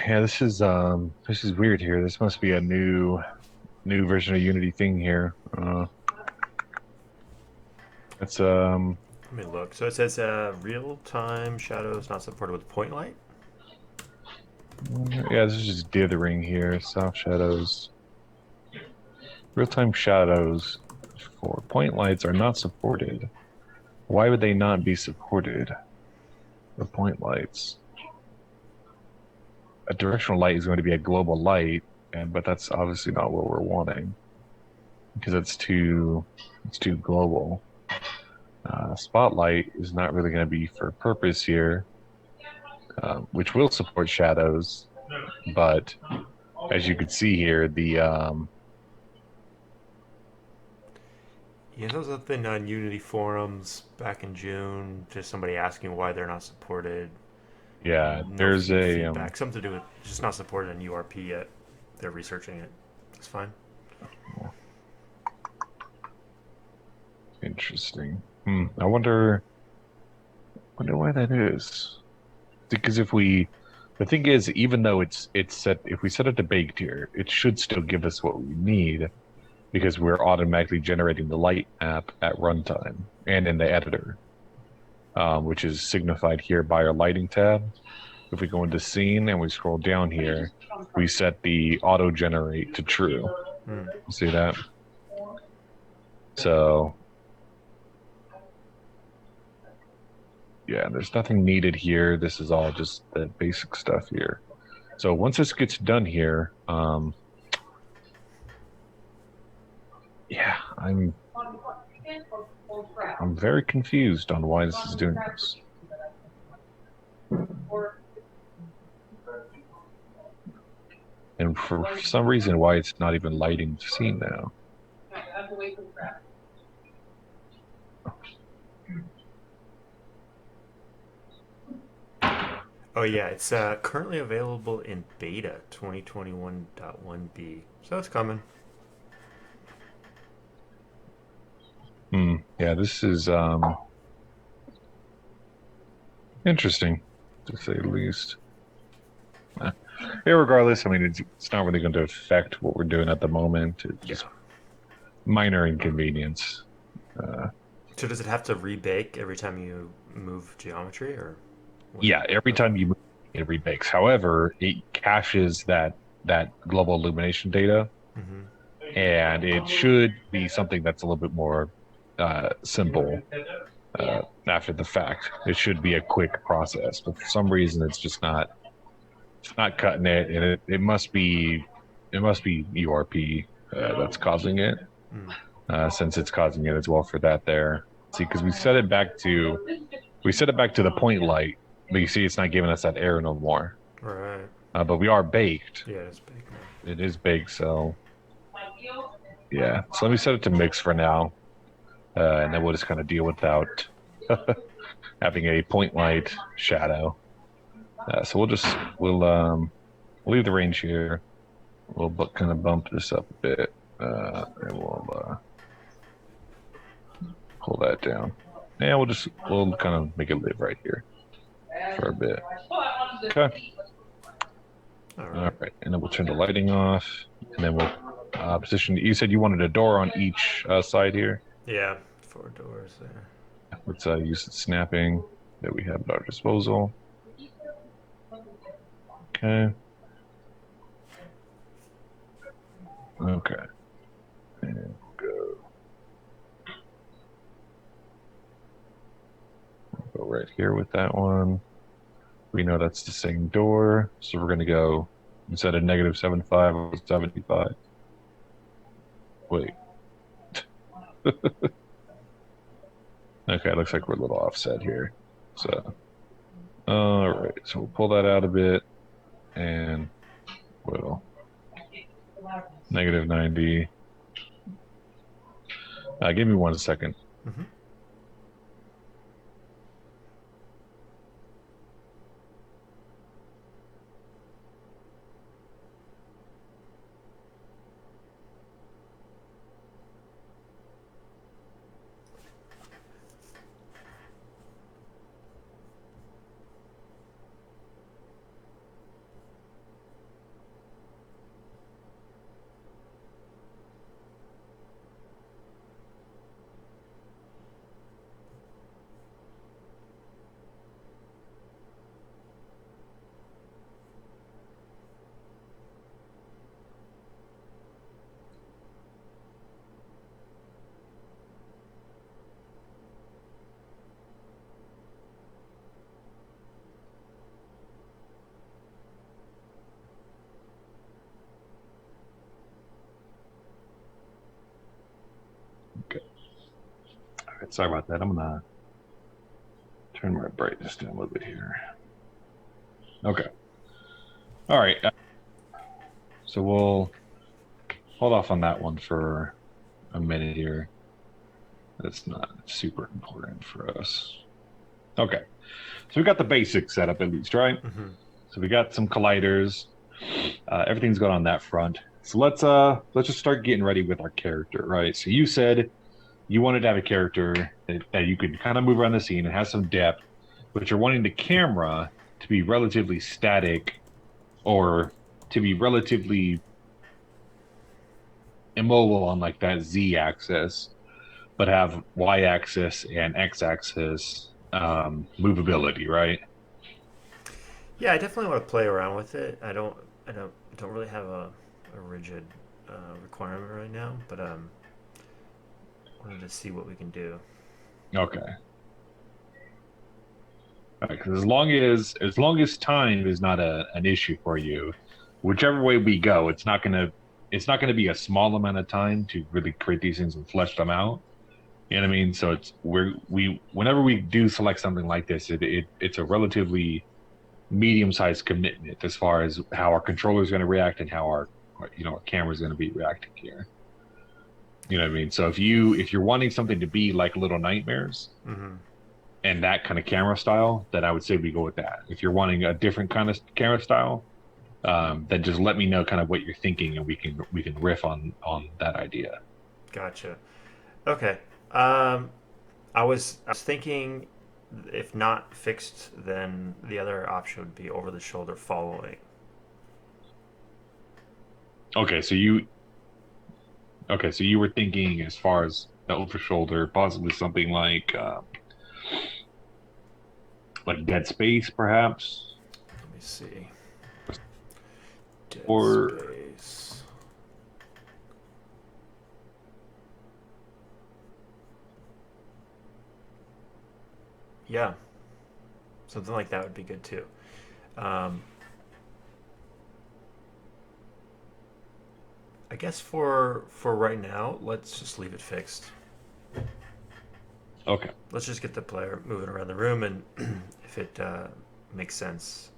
Yeah, this is weird here. This must be a new version of Unity thing here. It's Let me look. So it says real-time shadows not supported with point light. yeah, this is just dithering here. Soft shadows. Real-time shadows for point lights are not supported. Why would they not be supported? The point lights. A directional light is going to be a global light, but that's obviously not what we're wanting because it's too global. Spotlight is not really going to be for purpose here, which will support shadows, but as you can see here, the Yeah, there was a thing on Unity forums back in June. Just somebody asking why they're not supported. Yeah, No there's a feedback. Something to do with just not supported in URP yet. They're researching it. It's fine. interesting. I wonder why that is. Because the thing is, even though it's set, if we set it to baked here, it should still give us what we need because we're automatically generating the light map at runtime and in the editor, which is signified here by our lighting tab. If we go into scene and we scroll down here, we set the auto generate to true. Hmm. See that? So yeah, there's nothing needed here. This is all just the basic stuff here. So once this gets done here, yeah, I'm very confused on why this is doing this. And for some reason, why it's not even lighting the scene now. Oh yeah, it's currently available in beta 2021.1b. So it's coming. Yeah, this is interesting, to say the least. Regardless, I mean, it's not really going to affect what we're doing at the moment. It's just minor inconvenience. So does it have to rebake every time you move geometry, or what? Yeah, every time you move, it rebakes. However, it caches that global illumination data, Mm-hmm. and it should be something that's a little bit more simple after the fact. It should be a quick process, but for some reason, it's just not. It's not cutting it, and it must be URP that's causing it, Mm. since it's causing it as well for that there. See, because we set it back to the point light, but you see, it's not giving us that error no more. All right. But we are baked. Yeah, it's big now. It is baked, so yeah. So let me set it to mix for now, and then we'll just kind of deal without having a point light shadow. So we'll leave the range here. We'll kind of bump this up a bit, and we'll pull that down. And we'll kind of make it live right here for a bit. Okay. All right, and then we'll turn the lighting off, and then we'll position. You said you wanted a door on each side here. Yeah, 4 doors there. Let's use the snapping that we have at our disposal. Okay. Okay. And go right here with that one. We know that's the same door, so we're going to go instead of -75 or 75. Wait. Okay, looks like we're a little offset here. So, all right, so we'll pull that out a bit, and we'll -90. Give me 1 second. Mm-hmm. Okay. All right, sorry about that. I'm gonna turn my brightness down a little bit here. Okay. All right. So we'll hold off on that one for a minute here. That's not super important for us. Okay. So we got the basics set up at least, right? Hmm. So we got some colliders. Everything's good on that front. So let's just start getting ready with our character, right? So you said you wanted to have a character that you could kind of move around the scene and have some depth, but you're wanting the camera to be relatively static or to be relatively immobile on like that Z axis, but have Y axis and X axis movability, right? Yeah, I definitely want to play around with it. I don't really have a rigid requirement right now, but wanted to see what we can do. Okay. Because as long as time is not an issue for you, whichever way we go, it's not gonna be a small amount of time to really create these things and flesh them out. You know what I mean? So we whenever we do select something like this, it's a relatively medium-sized commitment as far as how our controller is going to react and how our camera is going to be reacting here. You know what I mean? So if you're wanting something to be like Little Nightmares Hmm. and that kind of camera style, then I would say we go with that. If you're wanting a different kind of camera style, then just let me know kind of what you're thinking, and we can riff on that idea. Gotcha. Okay. Um, I was thinking, if not fixed, then the other option would be over the shoulder following. Okay, so you were thinking as far as the over shoulder, possibly something like Dead Space, perhaps, Let me see. Dead or Space. Yeah, something like that would be good too. Um, I guess for right now, let's just leave it fixed. okay. Let's just get the player moving around the room, and if it makes sense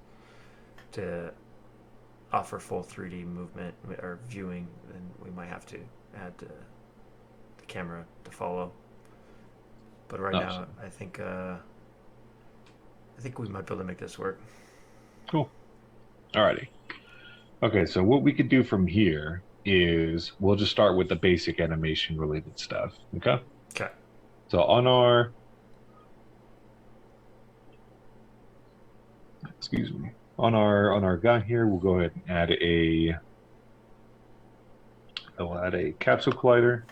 to offer full 3D movement or viewing, then we might have to add the camera to follow. But right No, now, I think we might be able to make this work. cool. Alrighty. Okay, so what we could do from here is we'll just start with the basic animation related stuff. Okay. Okay. So on our guy here, we'll go ahead and add a capsule collider,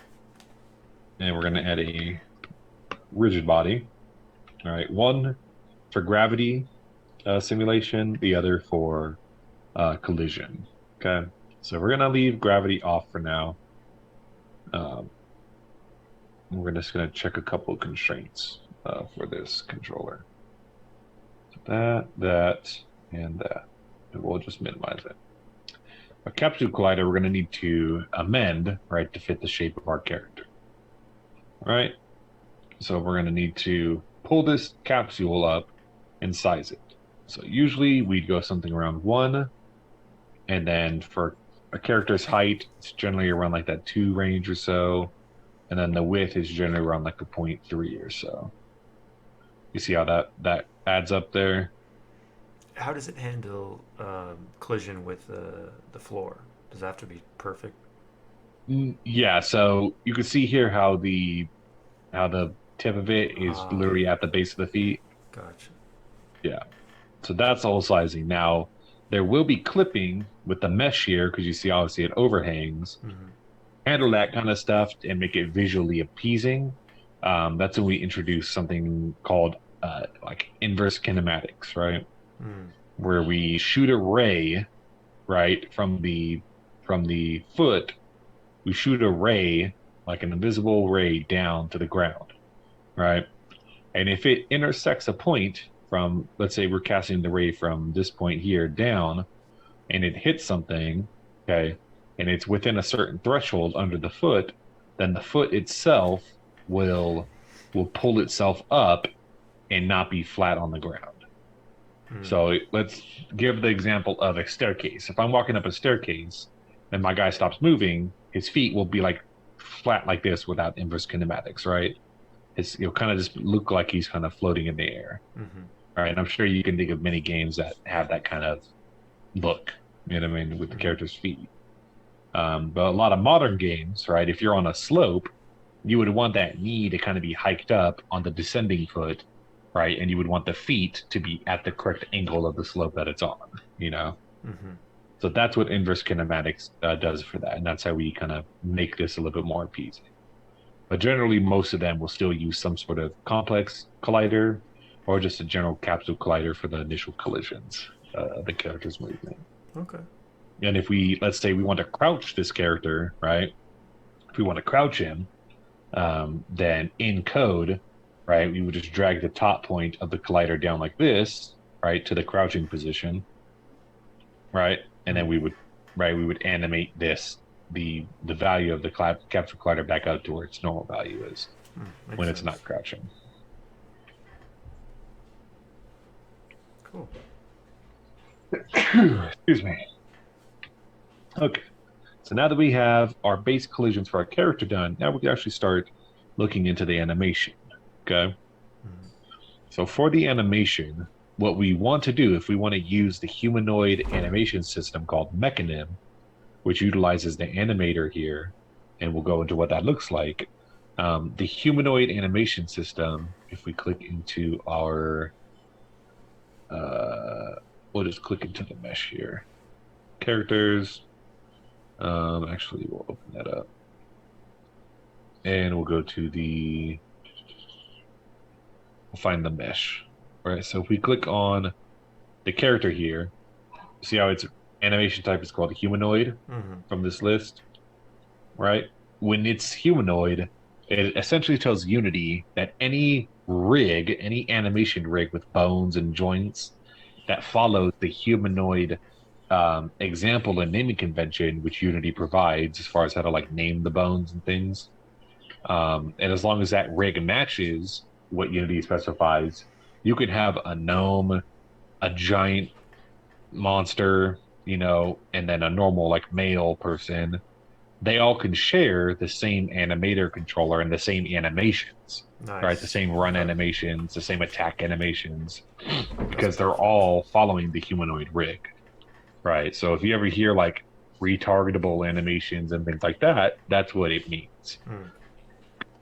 and we're going to add a rigid body. All right, one for gravity simulation, the other for collision. Okay, so we're going to leave gravity off for now. Um, we're just going to check a couple of constraints for this controller. That, and that. And we'll just minimize it. A capsule collider, we're going to need to amend, right, to fit the shape of our character. All right. So we're going to need to pull this capsule up and size it. So usually we'd go something around 1, and then for a character's height, it's generally around like that 2 range or so, and then the width is generally around like a 0.3 or so. You see how that adds up there? How does it handle collision with the floor? Does it have to be perfect? Yeah, so you can see here how the tip of it is Ah, literally at the base of the feet. gotcha. Yeah. So that's all sizing. Now, there will be clipping with the mesh here because you see obviously it overhangs. Hmm. Handle that kind of stuff and make it visually appeasing. That's when we introduce something called like inverse kinematics, right? Mm. Where we shoot a ray, right, from the foot, we shoot a ray, like an invisible ray down to the ground, right? And if it intersects a point from, let's say we're casting the ray from this point here down, and it hits something, okay, and it's within a certain threshold under the foot, then the foot itself will pull itself up and not be flat on the ground. Mm. So let's give the example of a staircase. If I'm walking up a staircase and my guy stops moving, his feet will be like flat like this without inverse kinematics, right? He'll kind of just look like he's kind of floating in the air. Mm-hmm. All right, and I'm sure you can think of many games that have that kind of look. You know what I mean, with the Mm-hmm. character's feet. But a lot of modern games, right? If you're on a slope, you would want that knee to kind of be hiked up on the descending foot, right? And you would want the feet to be at the correct angle of the slope that it's on. You know, Mm-hmm. so that's what inverse kinematics does for that, and that's how we kind of make this a little bit more appeasing. But generally, most of them will still use some sort of complex collider or just a general capsule collider for the initial collisions of the character's movement. Okay. And if let's say we want to crouch this character, right? If we want to crouch him, then in code, right, we would just drag the top point of the collider down like this, right, to the crouching position, right? And then we would animate the value of the capsule collider back up to where its normal value is Makes when it's sense. not crouching. Cool. Excuse me. Okay. So now that we have our base collisions for our character done, now we can actually start looking into the animation. Okay. Mm-hmm. So for the animation, what we want to do, if we want to use the humanoid animation system called Mechanim, which utilizes the animator here, and we'll go into what that looks like. The humanoid animation system, if we click into our, we'll just click into the mesh here. Characters. Actually, we'll open that up. And we'll go to we'll find the mesh. All right, so if we click on the character here, see how its animation type is called humanoid from this list, right? When it's humanoid, it essentially tells Unity that any animation rig with bones and joints that follows the humanoid example and naming convention, which Unity provides as far as how to like name the bones and things. And as long as that rig matches what Unity specifies, you could have a gnome, a giant monster, and then a normal like male person. They all can share the same animator controller and the same animations, right? The Nice. same run Okay. animations, the same attack animations, That's because they're perfect. all following the humanoid rig, right? So if you ever hear like retargetable animations and things like that, that's what it means. Mm.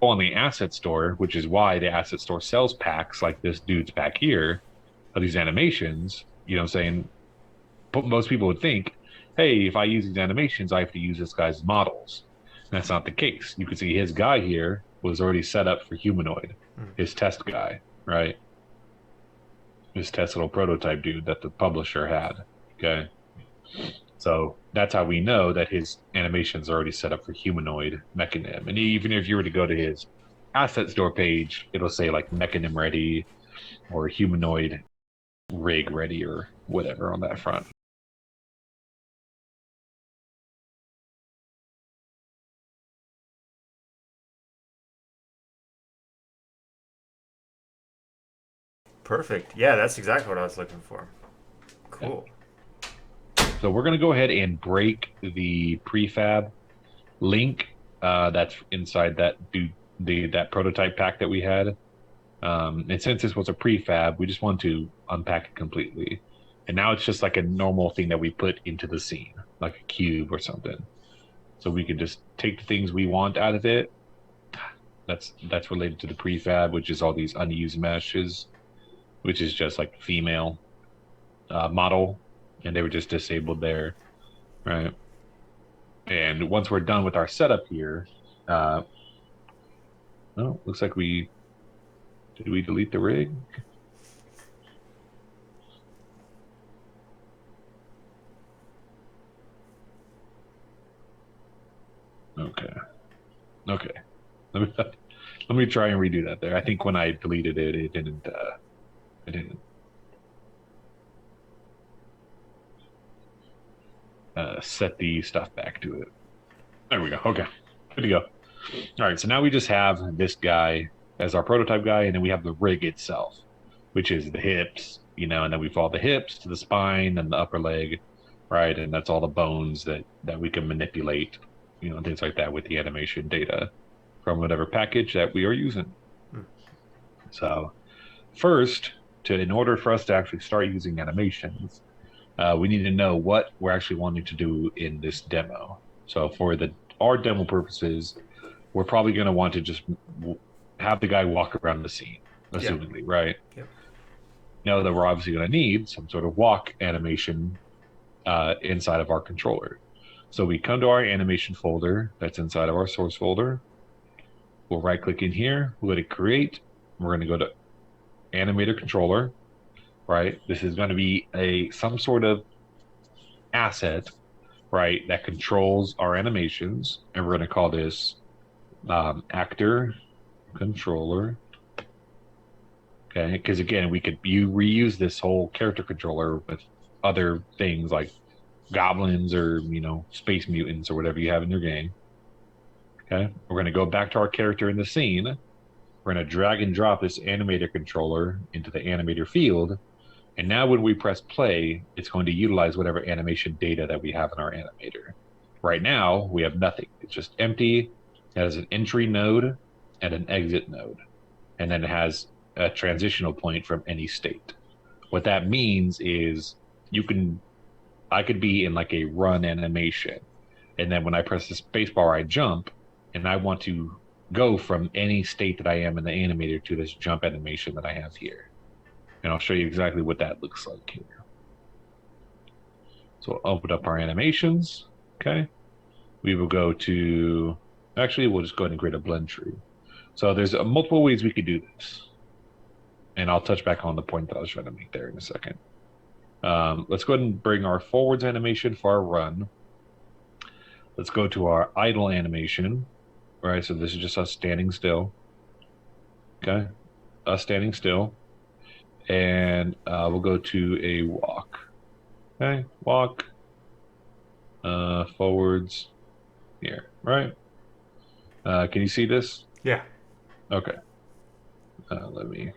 On the asset store, which is why the asset store sells packs like this dude's back here of these animations, what I'm saying? But most people would think, hey, if I use these animations, I have to use this guy's models. And that's not the case. You can see his guy here was already set up for humanoid, Mm. his test guy, right? His test little prototype dude that the publisher had. Okay. So that's how we know that his animations are already set up for humanoid Mechanim. And even if you were to go to his asset store page, it'll say like Mechanim ready or humanoid rig ready or whatever on that front. Perfect. Yeah, that's exactly what I was looking for. Cool. So we're going to go ahead and break the prefab link that's inside that prototype pack that we had. And since this was a prefab, we just want to unpack it completely. And now it's just like a normal thing that we put into the scene, like a cube or something. So we can just take the things we want out of it. That's related to the prefab, which is all these unused meshes, which is just like female model, and they were just disabled there, right? And once we're done with our setup here, looks like did we delete the rig? Okay. Okay. Let me let me try and redo that there. I think when I deleted it, it didn't set the stuff back to it. There we go. Okay. Good to go. All right. So now we just have this guy as our prototype guy, and then we have the rig itself, which is the hips, and then we follow the hips to the spine and the upper leg, right? And that's all the bones that we can manipulate, things like that with the animation data from whatever package that we are using. Mm. So first, in order for us to actually start using animations, we need to know what we're actually wanting to do in this demo. So for our demo purposes, we're probably going to want to just have the guy walk around the scene, Yeah. assumingly, right? Yep. Know that we're obviously going to need some sort of walk animation inside of our controller. So we come to our animation folder that's inside of our source folder. We'll right click in here, we'll go to create. We're going to go to Animator Controller, right? This is going to be some sort of asset, right, that controls our animations, and we're going to call this actor controller. Okay, because again, you reuse this whole character controller with other things like goblins or space mutants or whatever you have in your game. Okay, we're going to go back to our character in the scene. We're going to drag and drop this animator controller into the animator field. And now when we press play, it's going to utilize whatever animation data that we have in our animator. Right now, we have nothing. It's just empty. It has an entry node and an exit node. And then it has a transitional point from any state. What that means is I could be in like a run animation. And then when I press the spacebar, I jump, and I want to go from any state that I am in the animator to this jump animation that I have here. And I'll show you exactly what that looks like here. So we'll open up our animations. Okay. We will go to, actually, we'll just go ahead and create a blend tree. So there's multiple ways we could do this. And I'll touch back on the point that I was trying to make there in a second. Let's go ahead and bring our forwards animation for our run. Let's go to our idle animation. All right, so this is just us standing still. Okay, us standing still. And we'll go to a walk. Okay, walk. Forwards here, right? Can you see this? Yeah. Okay. Let me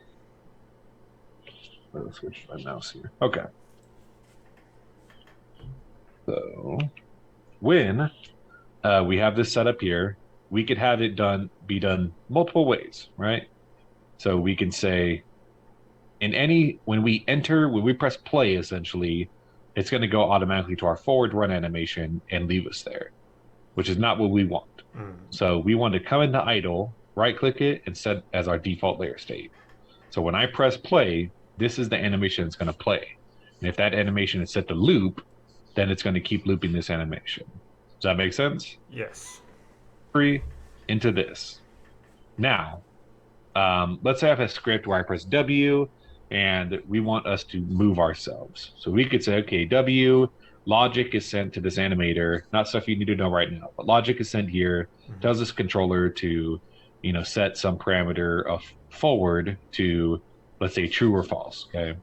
switch my mouse here. Okay. So when we have this set up here, we could have it be done multiple ways, right? So we can say when we press play, essentially, it's going to go automatically to our forward run animation and leave us there, which is not what we want. So we want to come into idle, right click it, and set as our default layer state. So when I press play, this is the animation that's going to play. And if that animation is set to loop, then it's going to keep looping this animation. Does that make sense? Yes. Into this. Now, let's say I have a script where I press W and we want us to move ourselves. So we could say, okay, W, logic is sent to this animator, not stuff you need to know right now, but logic is sent here, tells this controller to, set some parameter of forward to, let's say, true or false, okay?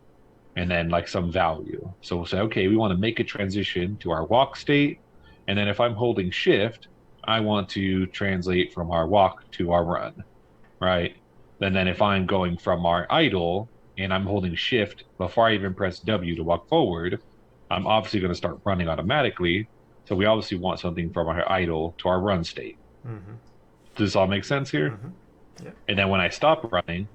And then like some value. So we'll say, okay, we want to make a transition to our walk state. And then if I'm holding shift, I want to translate from our walk to our run, right? And then if I'm going from our idle and I'm holding shift before I even press W to walk forward, I'm obviously going to start running automatically. So we obviously want something from our idle to our run state. Does this all make sense here? Yeah. And then when I stop running,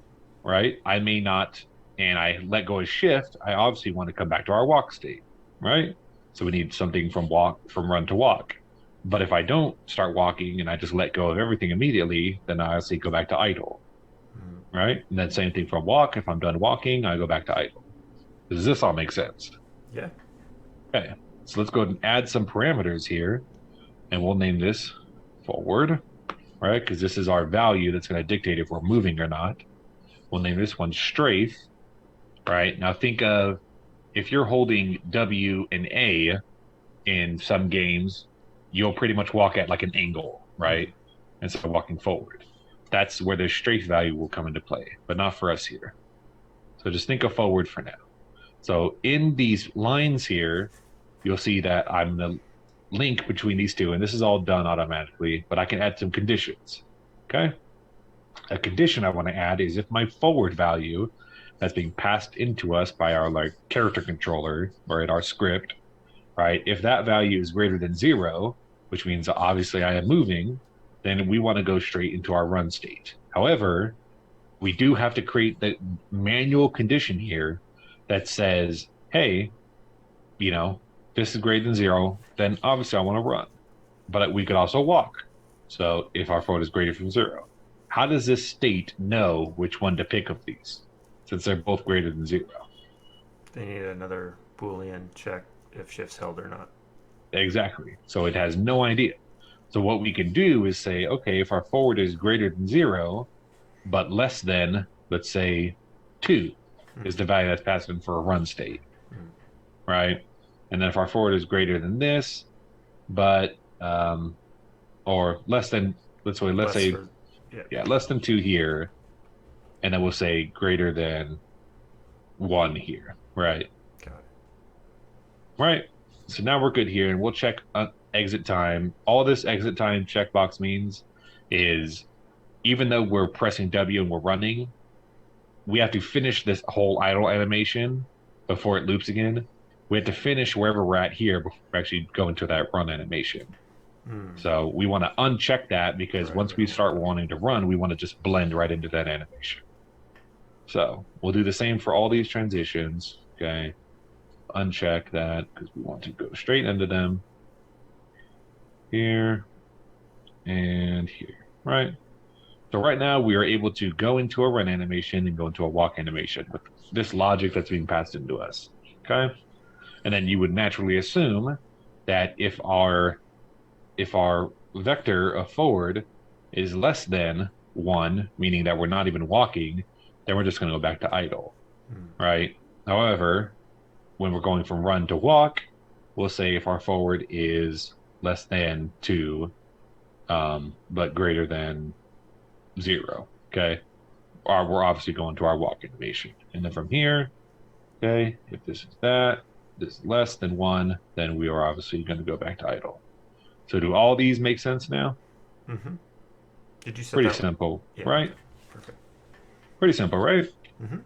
right, I may not, and I let go of shift, I obviously want to come back to our walk state, right? So we need something from run to walk. But if I don't start walking and I just let go of everything immediately, then I obviously go back to idle, right? And then same thing from walk. If I'm done walking, I go back to idle. Does this all make sense? Yeah. Okay, so let's go ahead and add some parameters here, and we'll name this forward, right? Because this is our value that's going to dictate if we're moving or not. We'll name this one strafe, right? Now think of if you're holding W and A in some games, you'll pretty much walk at like an angle, right? Instead of walking forward. That's where the strafe value will come into play, but not for us here. So just think of forward for now. So in these lines here, you'll see that I'm the link between these two, and this is all done automatically, but I can add some conditions, okay? A condition I want to add is if my forward value that's being passed into us by our like character controller or in our script, right? If that value is greater than 0, which means obviously I am moving, then we want to go straight into our run state. However, we do have to create the manual condition here that says, hey, you know, this is greater than 0, then obviously I want to run. But we could also walk. So if our forward is greater than 0, how does this state know which one to pick of these, since they're both greater than 0? They need another Boolean check if shift's held or not. Exactly. So it has no idea. So what we can do is say, okay, if our forward is greater than 0, but less than, let's say, 2 is the value that's passed in for a run state, right? And then if our forward is greater than this, but or less than, let's say, For, yeah, less than 2 here, and then we'll say greater than 1 here, right? Got it. Right. So now we're good here, and we'll check exit time. All this exit time checkbox means is even though we're pressing W and we're running, we have to finish this whole idle animation before it loops again. We have to finish wherever we're at here before we actually go into that run animation. So we want to uncheck that because once we start wanting to run, we want to just blend right into that animation. So we'll do the same for all these transitions. Okay. Uncheck that because we want to go straight into them. Here and here, right? So right now we are able to go into a run animation and go into a walk animation with this logic that's being passed into us. Okay. And then you would naturally assume that if our vector of forward is less than 1, meaning that we're not even walking, then we're just going to go back to idle, right? However, when we're going from run to walk, we'll say if our forward is less than 2, but greater than 0, okay? We're obviously going to our walk animation. And then from here, okay, if this is that, this is less than 1, then we are obviously going to go back to idle. So do all these make sense now? Mm-hmm. Did you set Pretty that? simple, Yeah, right? okay. Perfect. Pretty simple, right? Mm-hmm.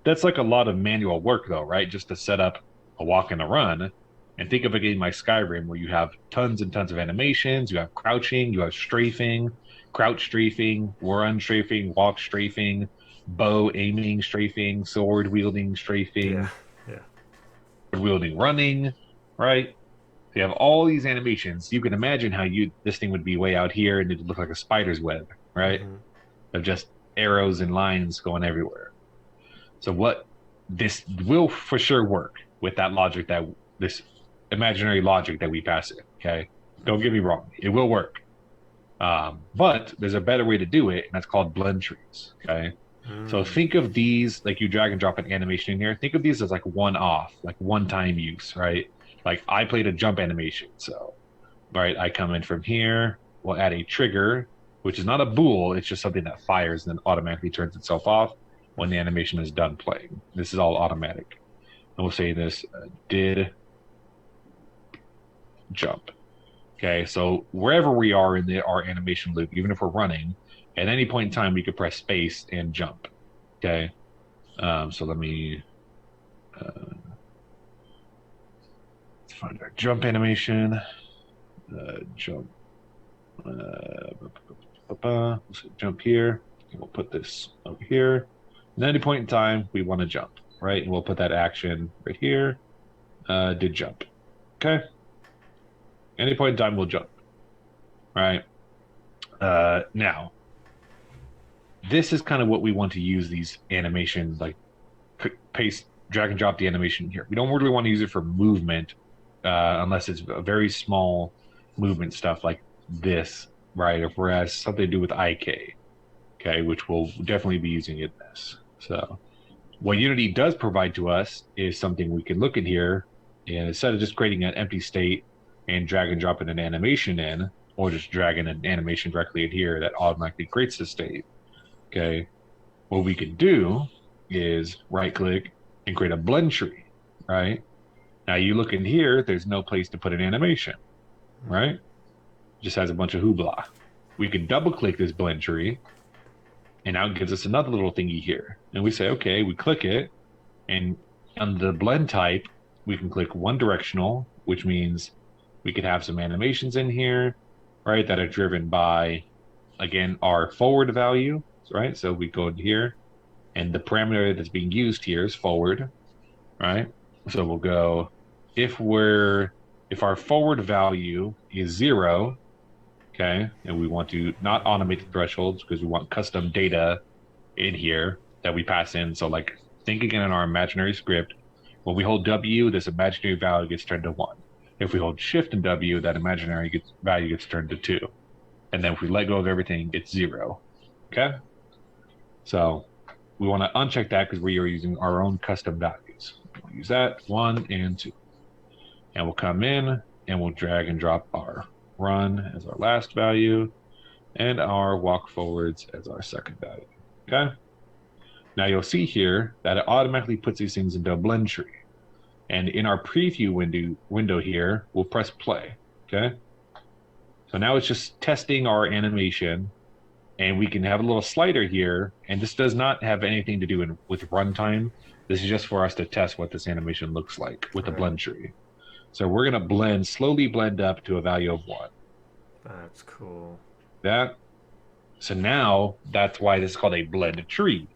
That's like a lot of manual work, though, right? Just to set up a walk and a run. And think of a game like Skyrim where you have tons and tons of animations. You have crouching, you have strafing, crouch strafing, run strafing, walk strafing, bow aiming strafing, sword wielding strafing, Yeah. wielding running, right? You have all these animations. You can imagine how this thing would be way out here and it'd look like a spider's web, right? Of just arrows and lines going everywhere. So what this will for sure work with that logic, that this imaginary logic that we pass it. Okay, don't get me wrong, it will work. But there's a better way to do it, and that's called blend trees. Okay. So think of these like you drag and drop an animation in here. Think of these as like one-off, like one-time use, right? Like I played a jump animation. So, right, I come in from here. We'll add a trigger, which is not a bool. It's just something that fires and then automatically turns itself off when the animation is done playing. This is all automatic. And we'll say this did jump. Okay, so wherever we are in our animation loop, even if we're running, at any point in time, we could press space and jump. Okay, so let me let's find our jump animation. Jump. Let's jump here. And we'll put this over here. And at any point in time, we want to jump, right? And we'll put that action right here. Did jump. Okay. Any point in time, we'll jump. Right. Now, this is kind of what we want to use these animations, like paste, drag and drop the animation here. We don't really want to use it for movement unless it's a very small movement stuff like this, right? Or whereas something to do with IK, okay, which we'll definitely be using in this. So what Unity does provide to us is something we can look at here, and instead of just creating an empty state and drag and dropping an animation in, or just dragging an animation directly in here that automatically creates the state, okay, what we can do is right click and create a blend tree, right? Now you look in here, there's no place to put an animation, right? It just has a bunch of hoopla. We can double click this blend tree, and now it gives us another little thingy here. And we say, okay, we click it, and on the blend type, we can click one directional, which means we could have some animations in here, right, that are driven by, again, our forward value. right? So we go in here, and the parameter that's being used here is forward, right? So we'll go if our forward value is 0, okay, and we want to not automate the thresholds because we want custom data in here that we pass in. So like think again in our imaginary script. When we hold W, this imaginary value gets turned to 1. If we hold Shift and W, that imaginary value gets turned to 2. And then if we let go of everything, it's 0. Okay? So we want to uncheck that because we are using our own custom values. We'll use that 1 and 2. And we'll come in and we'll drag and drop our run as our last value and our walk forwards as our second value. Okay? Now you'll see here that it automatically puts these things into a blend tree. And in our preview window here, we'll press play. Okay? So now it's just testing our animation, and we can have a little slider here, and this does not have anything to do with runtime. This is just for us to test what this animation looks like with the blend tree. So we're going to slowly blend up to a value of 1. That's cool. So now that's why this is called a blend tree.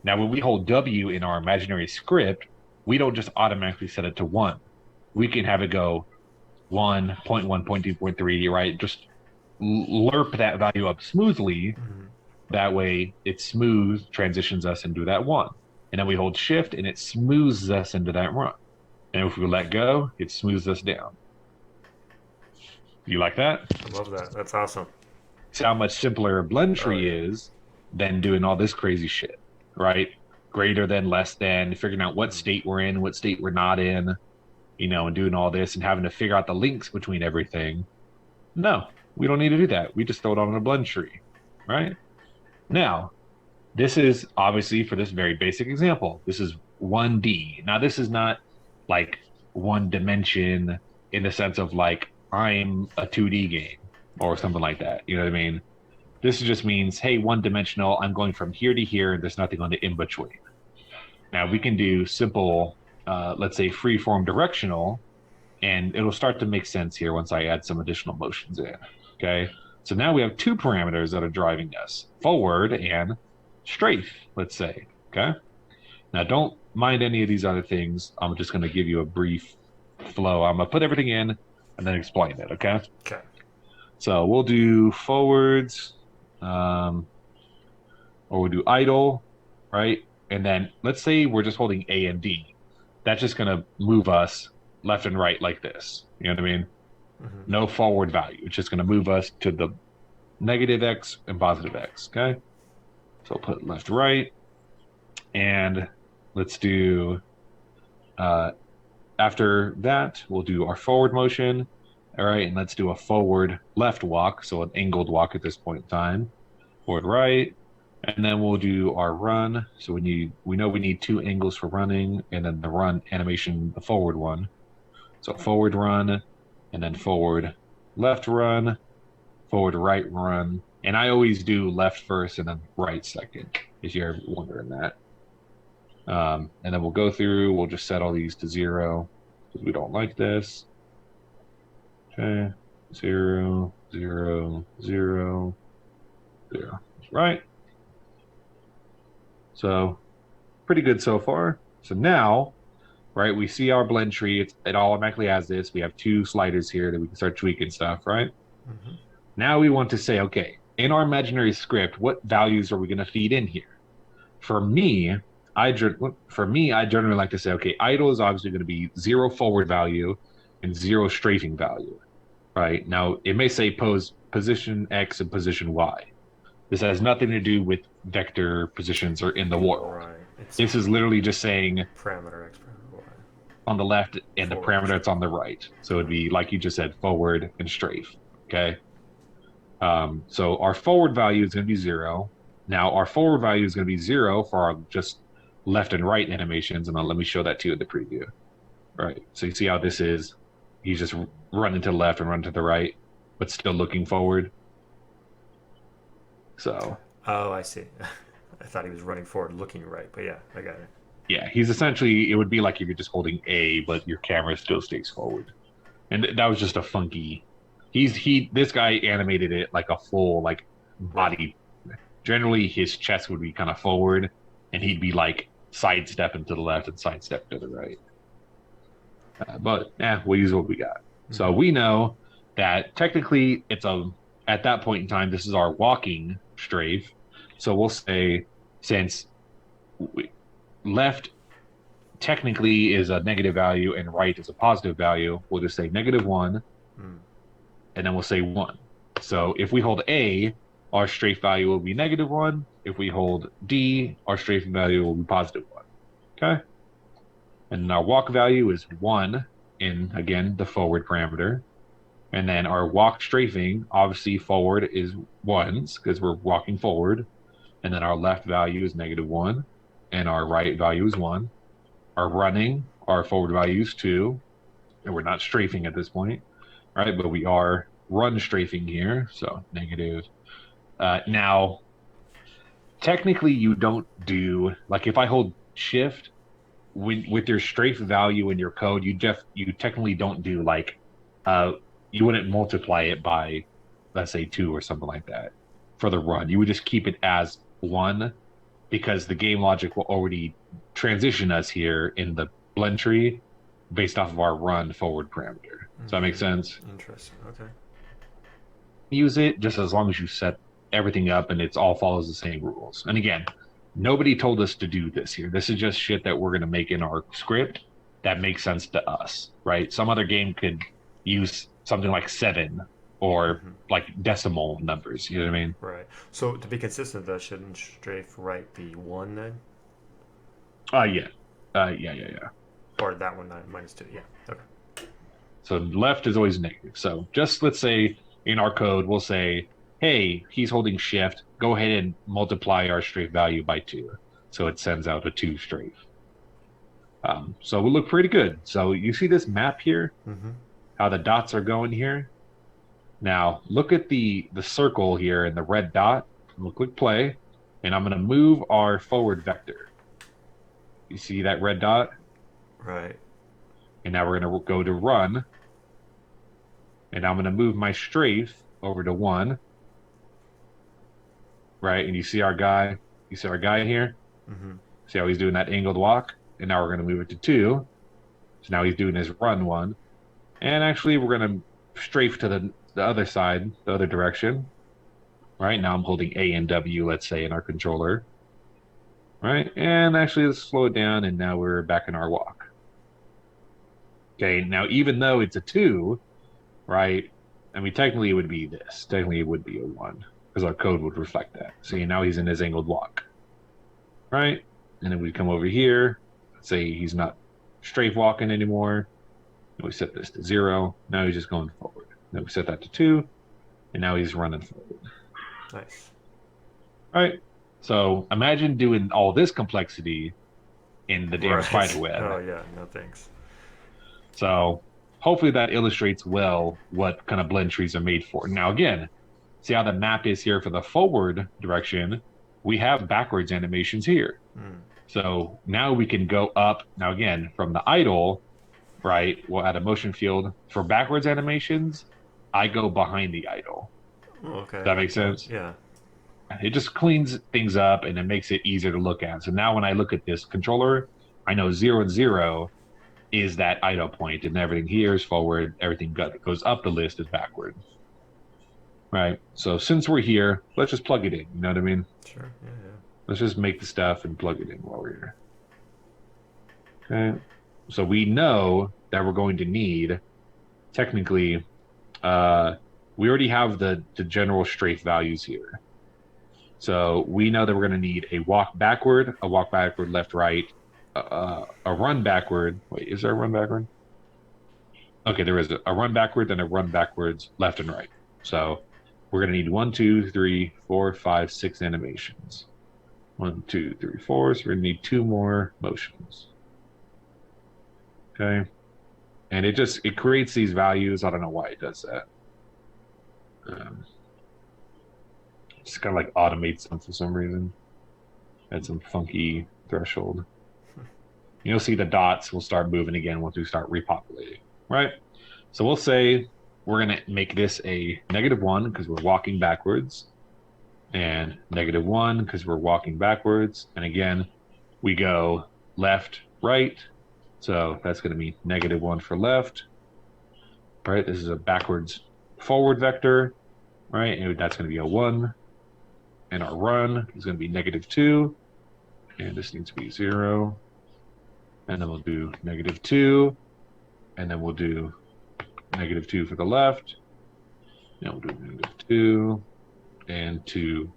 Now, when we hold W in our imaginary script, we don't just automatically set it to 1. We can have it go 1.1, 0.2, right? Just lerp that value up smoothly. Mm-hmm. That way it smooth transitions us into that 1. And then we hold Shift and it smooths us into that run. And if we let go, it smooths us down. You like that? I love that. That's awesome. See how much simpler a blend tree is than doing all this crazy shit, right? Greater than, less than, figuring out what state we're in, what state we're not in, and doing all this and having to figure out the links between everything. No, we don't need to do that. We just throw it on a blend tree, right? Now, this is obviously for this very basic example. This is 1D. Now, this is not like one dimension in the sense of like I'm a 2D game or something like that. You know what I mean? This just means, hey, one dimensional, I'm going from here to here, and there's nothing on the in between. Now we can do simple, let's say freeform directional, and it'll start to make sense here once I add some additional motions in. Okay. So now we have 2 parameters that are driving us, forward and strafe, let's say. Okay. Now don't mind any of these other things. I'm just going to give you a brief flow. I'm going to put everything in and then explain it. Okay. Okay. So we'll do forwards, or we'll do idle, right? And then let's say we're just holding A and D. That's just going to move us left and right like this. You know what I mean? Mm-hmm. No forward value. It's just going to move us to the negative X and positive X, okay? So I'll put left, right. And let's do, after that, we'll do our forward motion. All right, and let's do a forward left walk, so an angled walk at this point in time. Forward right, and then we'll do our run. So we know we need 2 angles for running, and then the run animation, the forward one. So forward run, and then forward left run, forward right run. And I always do left first and then right second, if you're wondering that. And then we'll go through, we'll just set all these to 0, because we don't like this. Okay, 0, 0, 0, 0. Right. So pretty good so far. So now, right, we see our blend tree. It automatically has this. We have 2 sliders here that we can start tweaking stuff, right? Mm-hmm. Now we want to say, okay, in our imaginary script, what values are we going to feed in here? For me, I generally like to say, okay, idle is obviously going to be 0 forward value and 0 strafing value. Right. Now, it may say position X and position Y. This has nothing to do with vector positions or in the world. Right. This is literally just saying parameter X, parameter Y. On the left and forward, the parameter that's on the right. So it'd be, like you just said, forward and strafe. Okay. So our forward value is going to be 0. Now, our forward value is going to be 0 for our just left and right animations. And let me show that to you in the preview. Right. So you see how this is. He's just running to the left and running to the right, but still looking forward. So. Oh, I see. I thought he was running forward, looking right, but yeah, I got it. Yeah, he's essentially, it would be like if you're just holding A, but your camera still stays forward. And that was just a funky. This guy animated it like a full, like, body. generally his chest would be kind of forward, and he'd be like sidestepping to the left and sidestepping to the right. But we'll use what we got. So we know that technically at that point in time, this is our walking strafe. So we'll say since left technically is a negative value and right is a positive value, we'll just say -1, and then we'll say 1. So if we hold A, our strafe value will be -1. If we hold D, our strafe value will be +1. Okay? And our walk value is 1 in, again, the forward parameter. And then our walk strafing, obviously forward is 1s because we're walking forward. And then our left value is -1. And our right value is 1. Our running, our forward value is 2. And we're not strafing at this point, right? But we are run strafing here. So negative. Now, technically you don't do, like if I hold shift, with your strafe value in your code, you technically don't do like you wouldn't multiply it by, let's say, 2 or something like that for the run. You would just keep it as 1 because the game logic will already transition us here in the blend tree based off of our run forward parameter. Does that make sense? Interesting. Okay. Use it just as long as you set everything up and it all follows the same rules. And again, nobody told us to do this here. This is just shit that we're going to make in our script that makes sense to us, right? Some other game could use something like 7 or like decimal numbers. You know what I mean? Right. So to be consistent, though, shouldn't strafe right be 1 then? Yeah. Or that one -2. Yeah. Okay. So left is always negative. So just let's say in our code, we'll say, hey, he's holding shift. Go ahead and multiply our strafe value by 2. So it sends out a 2 strafe. So we look pretty good. So you see this map here? How the dots are going here? Now, look at the circle here and the red dot. We'll click play. And I'm going to move our forward vector. You see that red dot? Right. And now we're going to go to run. And I'm going to move my strafe over to 1. Right, and you see our guy here? See how he's doing that angled walk? And now we're going to move it to 2. So now he's doing his run 1. And actually, we're going to strafe to the other side, the other direction. Right, now I'm holding A and W, let's say, in our controller. Right, and actually, let's slow it down, and now we're back in our walk. Okay, now even though it's a 2, right, I mean, technically it would be this. Technically it would be a 1. Because our code would reflect that. See, now he's in his angled walk. Right? And then we come over here, say he's not strafe walking anymore. And we set this to 0. Now he's just going forward. Then we set that to 2. And now he's running forward. Nice. All right. So imagine doing all this complexity in the damn spider web. Oh, yeah. No, thanks. So hopefully that illustrates well what kind of blend trees are made for. Now, again, see how the map is here for the forward direction? We have backwards animations here. So now we can go up. Now, again, from the idle, right, we'll add a motion field. For backwards animations, I go behind the idle. Oh, okay. Does that make sense? Yeah. It just cleans things up and it makes it easier to look at. So now when I look at this controller, I know 0 and 0 is that idle point, and everything here is forward. Everything that goes up the list is backward. Right. So since we're here, let's just plug it in. You know what I mean? Sure. Yeah. Let's just make the stuff and plug it in while we're here. Okay. So we know that we're going to need, technically, we already have the general strafe values here. So we know that we're going to need a walk backward, left, right, a run backward. Wait, is there a run backward? Okay, there is a run backward and a run backwards, left and right. So we're going to need 1, 2, 3, 4, 5, 6 animations. 1, 2, 3, 4. So we're going to need 2 more motions. Okay. And it creates these values. I don't know why it does that. Just kind of like automates them for some reason. Add some funky threshold. You'll see the dots will start moving again once we start repopulating, right? So we'll say we're going to make this a -1 because we're walking backwards. and -1 because we're walking backwards. And again, we go left, right. So that's going to be -1 for left. Right? This is a backwards forward vector, right? And that's going to be a 1. And our run is going to be -2. And this needs to be 0. And then we'll do -2. And then we'll do -2 for the left. And we'll do -2 and 2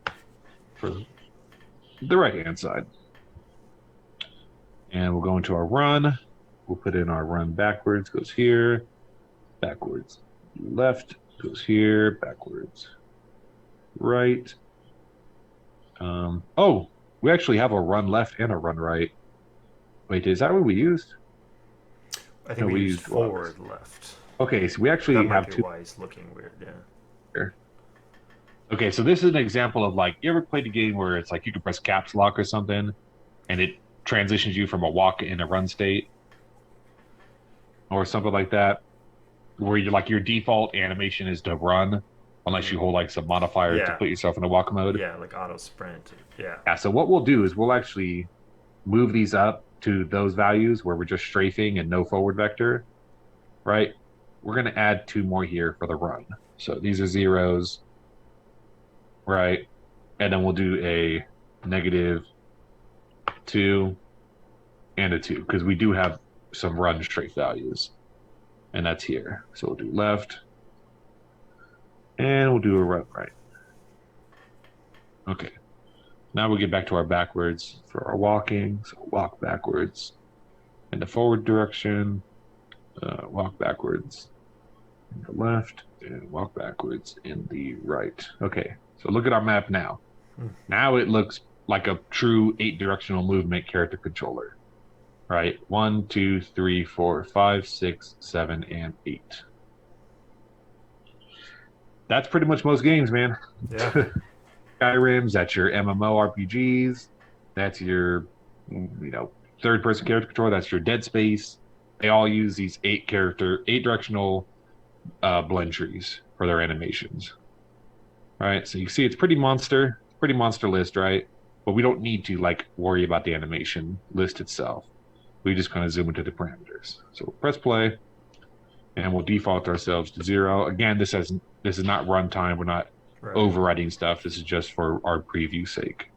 for the right-hand side. And we'll go into our run. We'll put in our run backwards, goes here, backwards, left, goes here, backwards, right. Oh, we actually have a run left and a run right. Wait, is that what we used? I think we used forward left. Okay, so we actually That might have be two. why it's looking weird, yeah. Here. Okay, so this is an example of like, you ever played a game where it's like you can press caps lock or something and it transitions you from a walk in a run state or something like that, where you're like your default animation is to run unless you hold like some modifier to put yourself in a walk mode. Yeah, like auto sprint. Yeah. Yeah, so what we'll do is we'll actually move these up to those values where we're just strafing and no forward vector, right? We're going to add 2 more here for the run. So these are zeros, right? And then we'll do a -2 and a 2 because we do have some run strafe values. And that's here. So we'll do left. And we'll do a run right. Okay. Now we'll get back to our backwards for our walking. So walk backwards in the forward direction. Walk backwards in the left. And walk backwards in the right. Okay. So look at our map now. Now it looks like a true 8-directional movement character controller. Right, 1, 2, 3, 4, 5, 6, 7, and 8. That's pretty much most games, man. Yeah. Skyrim's, that's your MMORPGs, that's your, third-person character controller, that's your Dead Space. They all use these 8-directional blend trees for their animations. All right, so you see it's pretty monster list, right? But we don't need to like worry about the animation list itself. We just kind of zoom into the parameters. So we'll press play, and we'll default ourselves to 0. Again, this is not runtime. We're not overriding stuff. This is just for our preview sake.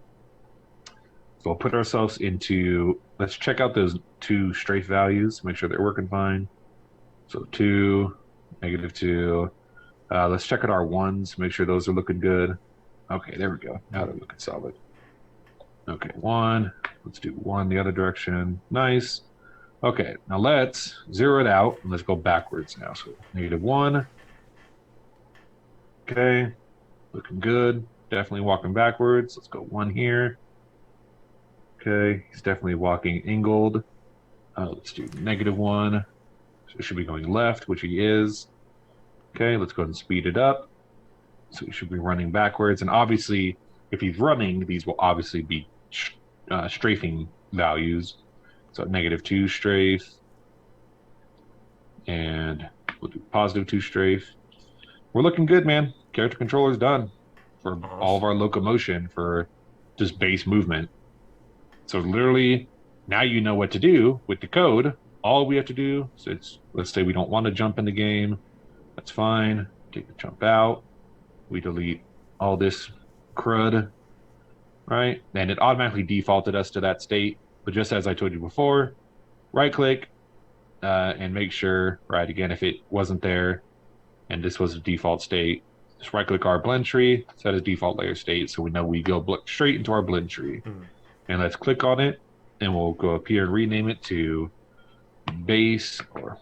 So we'll put ourselves into, let's check out those 2 strafe values, make sure they're working fine. So 2, -2. Let's check out our 1s, make sure those are looking good. Okay, there we go. Now they're looking solid. Okay, 1. Let's do 1 the other direction. Nice. Okay, now let's 0 it out and let's go backwards now. So -1. Okay, looking good. Definitely walking backwards. Let's go 1 here. Okay, he's definitely walking angled. Let's do -1. So he should be going left, which he is. Okay, let's go ahead and speed it up. So he should be running backwards. And obviously, if he's running, these will obviously be strafing values. So -2 strafe. And we'll do +2 strafe. We're looking good, man. Character controller's done for all of our locomotion for just base movement. So literally, now you know what to do with the code. All we have to do, so let's say we don't want to jump in the game. That's fine. Take the jump out. We delete all this crud, right? And it automatically defaulted us to that state. But just as I told you before, right click and make sure, right, again, if it wasn't there and this was a default state, just right click our blend tree, set as default layer state. So we know we go straight into our blend tree. And let's click on it and we'll go up here and rename it to base. Or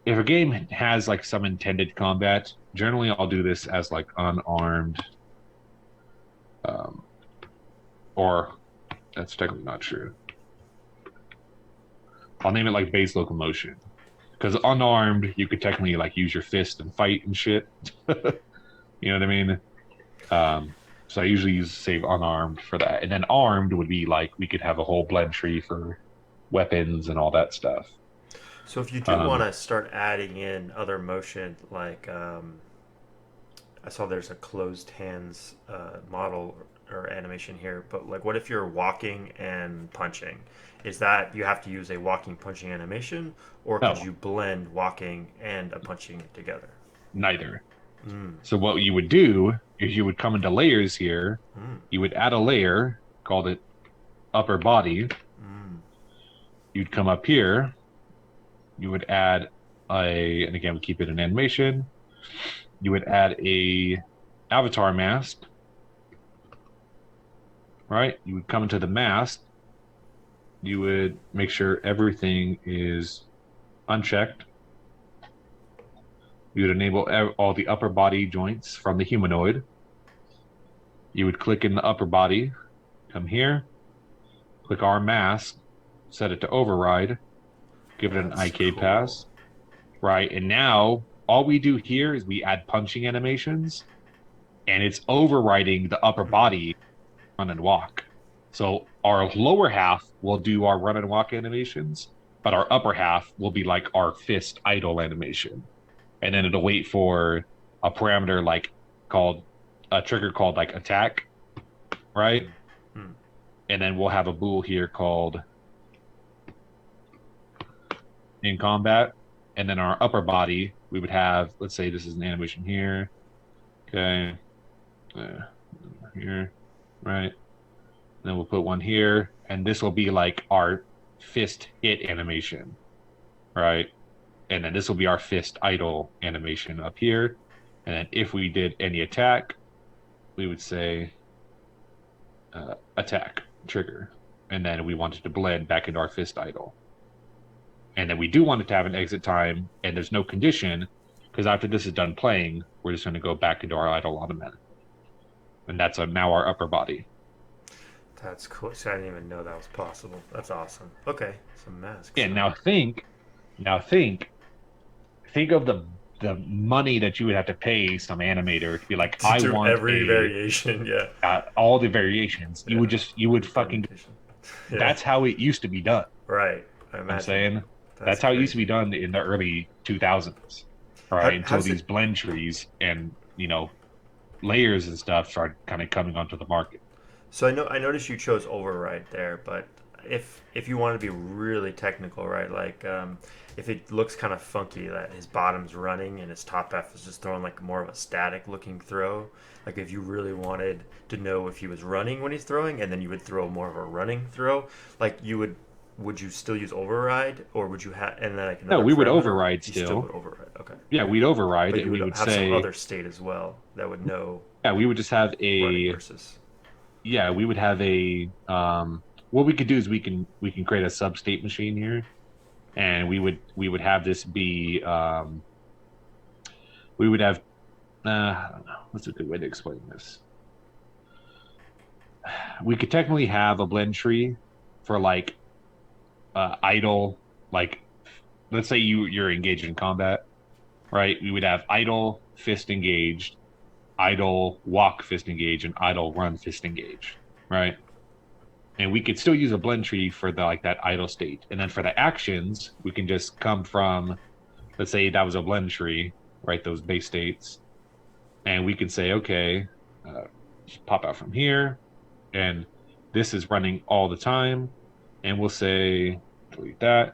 if a game has like some intended combat, generally I'll do this as like unarmed, or that's technically not true. I'll name it like base locomotion, because unarmed you could technically like use your fist and fight and shit. You know what I mean? So I usually save unarmed for that, and then armed would be like we could have a whole blend tree for weapons and all that stuff. So if you do want to start adding in other motion, like I saw there's a closed hands model or animation here, but like, what if you're walking and punching? Is that you have to use a walking punching animation, or could No, you blend walking and a punching together? neither. Mm, So what you would do is you would come into layers here. mm, You would add a layer, called it upper body. mm. You'd come up here. You would add and again, we keep it in animation. You would add a avatar mask, right? You would come into the mask. You would make sure everything is unchecked. You would enable all the upper body joints from the humanoid. You would click in the upper body, come here, click our mask, set it to override, give it an That's IK cool. pass, right? And now all we do here is we add punching animations, and it's overriding the upper Mm. body run and walk. So our lower half will do our run and walk animations, but our upper half will be like our fist idle animation. And then it'll wait for a parameter like called a trigger called like attack, right? Mm. Mm. And then we'll have a bool here called in combat. And then our upper body, we would have, let's say this is an animation here. Okay. Here, right? And then we'll put one here. And this will be like our fist hit animation, right? And then this will be our fist idle animation up here. And then if we did any attack, we would say attack trigger. And then we wanted to blend back into our fist idle. And then we do want it to have an exit time, and there's no condition, because after this is done playing, we're just going to go back into our idle automatic. And that's now our upper body. That's cool. See, I didn't even know that was possible. That's awesome. Okay, some masks. And think of the money that you would have to pay some animator to be like, To I do want every variation, yeah. all the variations. Yeah. You would fucking. Permutation. Yeah. That's how it used to be done. Right. I I'm imagine. saying that's how it used to be crazy. done in the early 2000s, right? Until How's these it? blend trees and layers and stuff started kind of coming onto the market. So I noticed you chose override there, but if you want to be really technical, right? Like if it looks kind of funky that his bottom's running and his top half is just throwing like more of a static looking throw. Like if you really wanted to know if he was running when he's throwing, and then you would throw more of a running throw, like would you still use override, or would you have and then like No, another we would parameter? override You still still. would override. Okay. Yeah, we'd override But and you would we would have some say, other state as well that would know yeah, we would just have running a, versus. yeah, we would have a, what we could do is we can create a sub state machine here, and we would have this be, we would have, I don't know, what's a good way to explain this? We could technically have a blend tree for like idle, like let's say you're engaged in combat, right? We would have idle fist engaged, idle walk fist engaged, and idle run fist engaged, right? And we could still use a blend tree for the like that idle state. And then for the actions, we can just come from, let's say that was a blend tree, right? Those base states, and we can say, okay, just pop out from here, and this is running all the time, and we'll say delete that,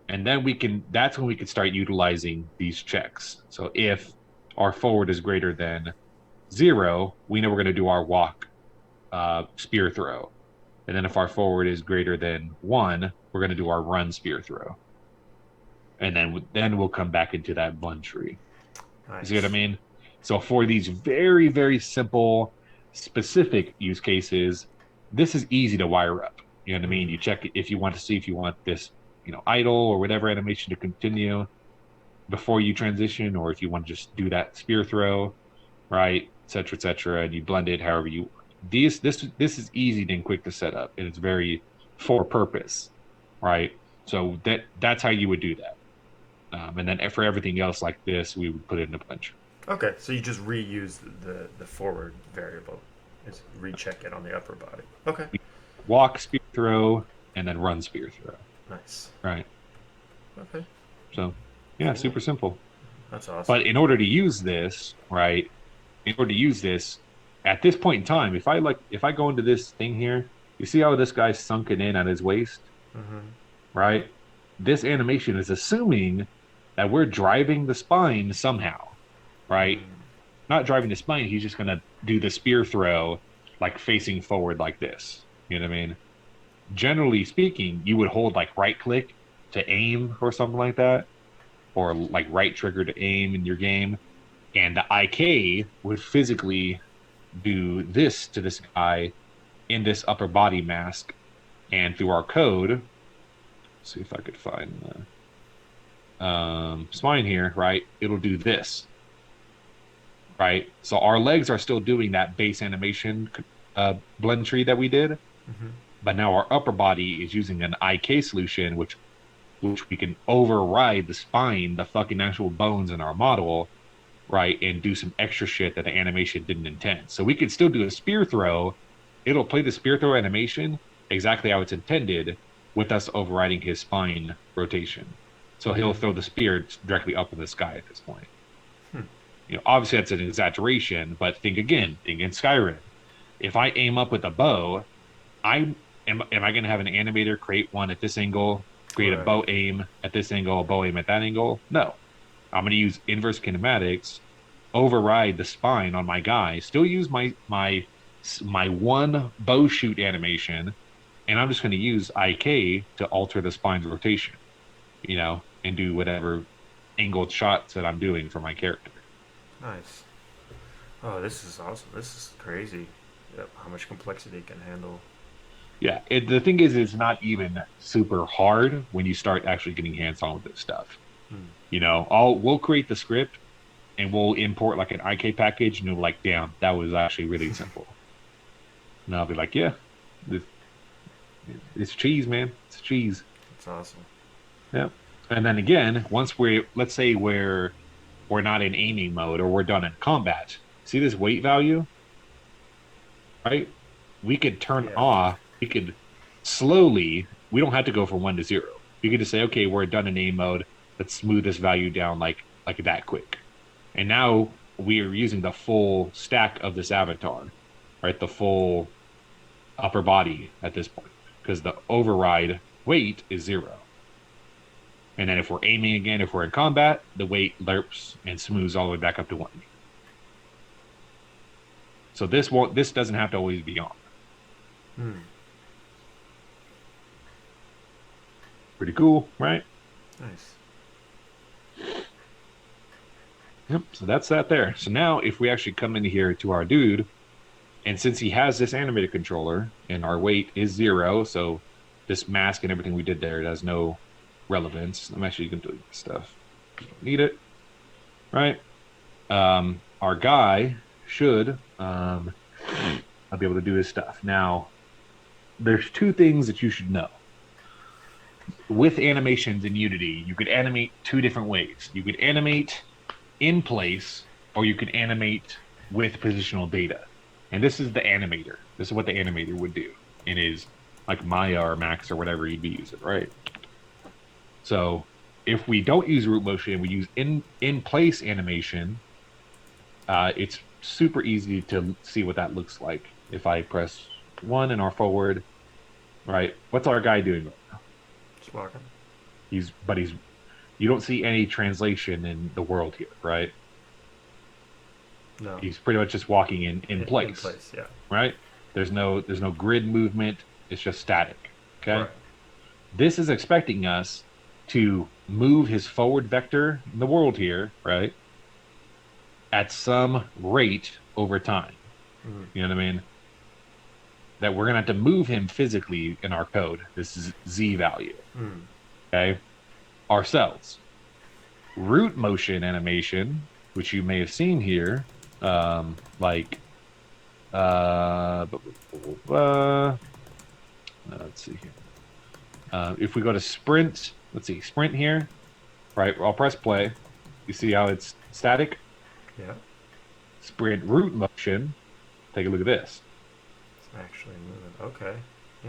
and then that's when we can start utilizing these checks. So if our forward is greater than 0, we know we're going to do our walk spear throw. And then if our forward is greater than 1, we're going to do our run spear throw. And then we'll come back into that blend tree. You see what I Nice. mean? So for these very, very simple, specific use cases, this is easy to wire up. You know what I mean? Mm-hmm. You check if you want to see if you want this, idle or whatever animation to continue before you transition, or if you want to just do that spear throw, right, et cetera, and you blend it however you. This is easy and quick to set up, and it's very for purpose, right? So that's how you would do that. And then for everything else like this, we would put it in a blend tree. Okay, so you just reuse the forward variable. It's recheck it on the upper body. Okay, Walk, spear throw, and then run spear throw. nice. Right. Okay, So yeah, cool. super simple. That's awesome. But in order to use this, right, in order to use this, at this point in time, if I go into this thing here, you see how this guy's sunken in at his waist, right? This animation is assuming that we're driving the spine somehow, right? Not driving the spine, he's just gonna do the spear throw like facing forward like this. You know what I mean? Generally speaking, you would hold like right click to aim or something like that, or like right trigger to aim in your game, and the IK would physically do this to this guy in this upper body mask, and through our code, see if I could find the spine here, right? It'll do this, right? So our legs are still doing that base animation blend tree that we did, but now our upper body is using an IK solution, which we can override the spine, the fucking actual bones in our model, right, and do some extra shit that the animation didn't intend. So we could still do a spear throw. It'll play the spear throw animation exactly how it's intended, with us overriding his spine rotation. So he'll throw the spear directly up in the sky at this point. You know, obviously that's an exaggeration, but think in Skyrim. If I aim up with a bow, am I going to have an animator create one at this angle, create a bow aim at this angle, a bow aim at that angle? No. I'm going to use inverse kinematics, override the spine on my guy, still use my one bow shoot animation, and I'm just going to use IK to alter the spine's rotation, you know, and do whatever angled shots that I'm doing for my character. Nice. Oh, this is awesome. This is crazy. Yep, how much complexity it can handle. Yeah, the thing is, it's not even super hard when you start actually getting hands-on with this stuff. You know, we'll create the script and we'll import like an IK package, and you'll be like, damn, that was actually really simple. And I'll be like, yeah, it's cheese, man. It's cheese. That's awesome. Yeah. And then again, once let's say we're not in aiming mode, or we're done in combat. See this weight value? Right? We could turn off, we could slowly, we don't have to go from 1 to 0. You could just say, okay, we're done in aim mode. Let's smooth this value down like that quick. And now we are using the full stack of this avatar, right? The full upper body at this point, because the override weight is 0. And then if we're aiming again, if we're in combat, the weight lerps and smooths all the way back up to 1. So this doesn't have to always be on. Pretty cool, right? Nice. Yep, so that's that there. So now if we actually come in here to our dude, and since he has this animator controller and our weight is 0, so this mask and everything we did there, it has no relevance. I'm actually going to delete this stuff. Don't need it. Right? Our guy should I'll be able to do his stuff. Now, there's 2 things that you should know. With animations in Unity, you could animate 2 different ways. You could animate in place, or you can animate with positional data. And this is the animator. This is what the animator would do in his like Maya or Max or whatever you'd be using, right? So if we don't use root motion, we use in place animation, it's super easy to see what that looks like. If I press 1 in our forward, right? What's our guy doing right now? Just walking. You don't see any translation in the world here, right? No. He's pretty much just walking in place. In place, yeah. Right? There's no grid movement. It's just static. Okay? Right. This is expecting us to move his forward vector in the world here, right? At some rate over time. You know what I mean? That we're going to have to move him physically in our code. This is Z value. Okay? Ourselves. Root motion animation, which you may have seen here, let's see here. If we go to sprint, sprint here, right? I'll press play. You see how it's static? Yeah. Sprint root motion. Take a look at this. It's actually moving. Okay.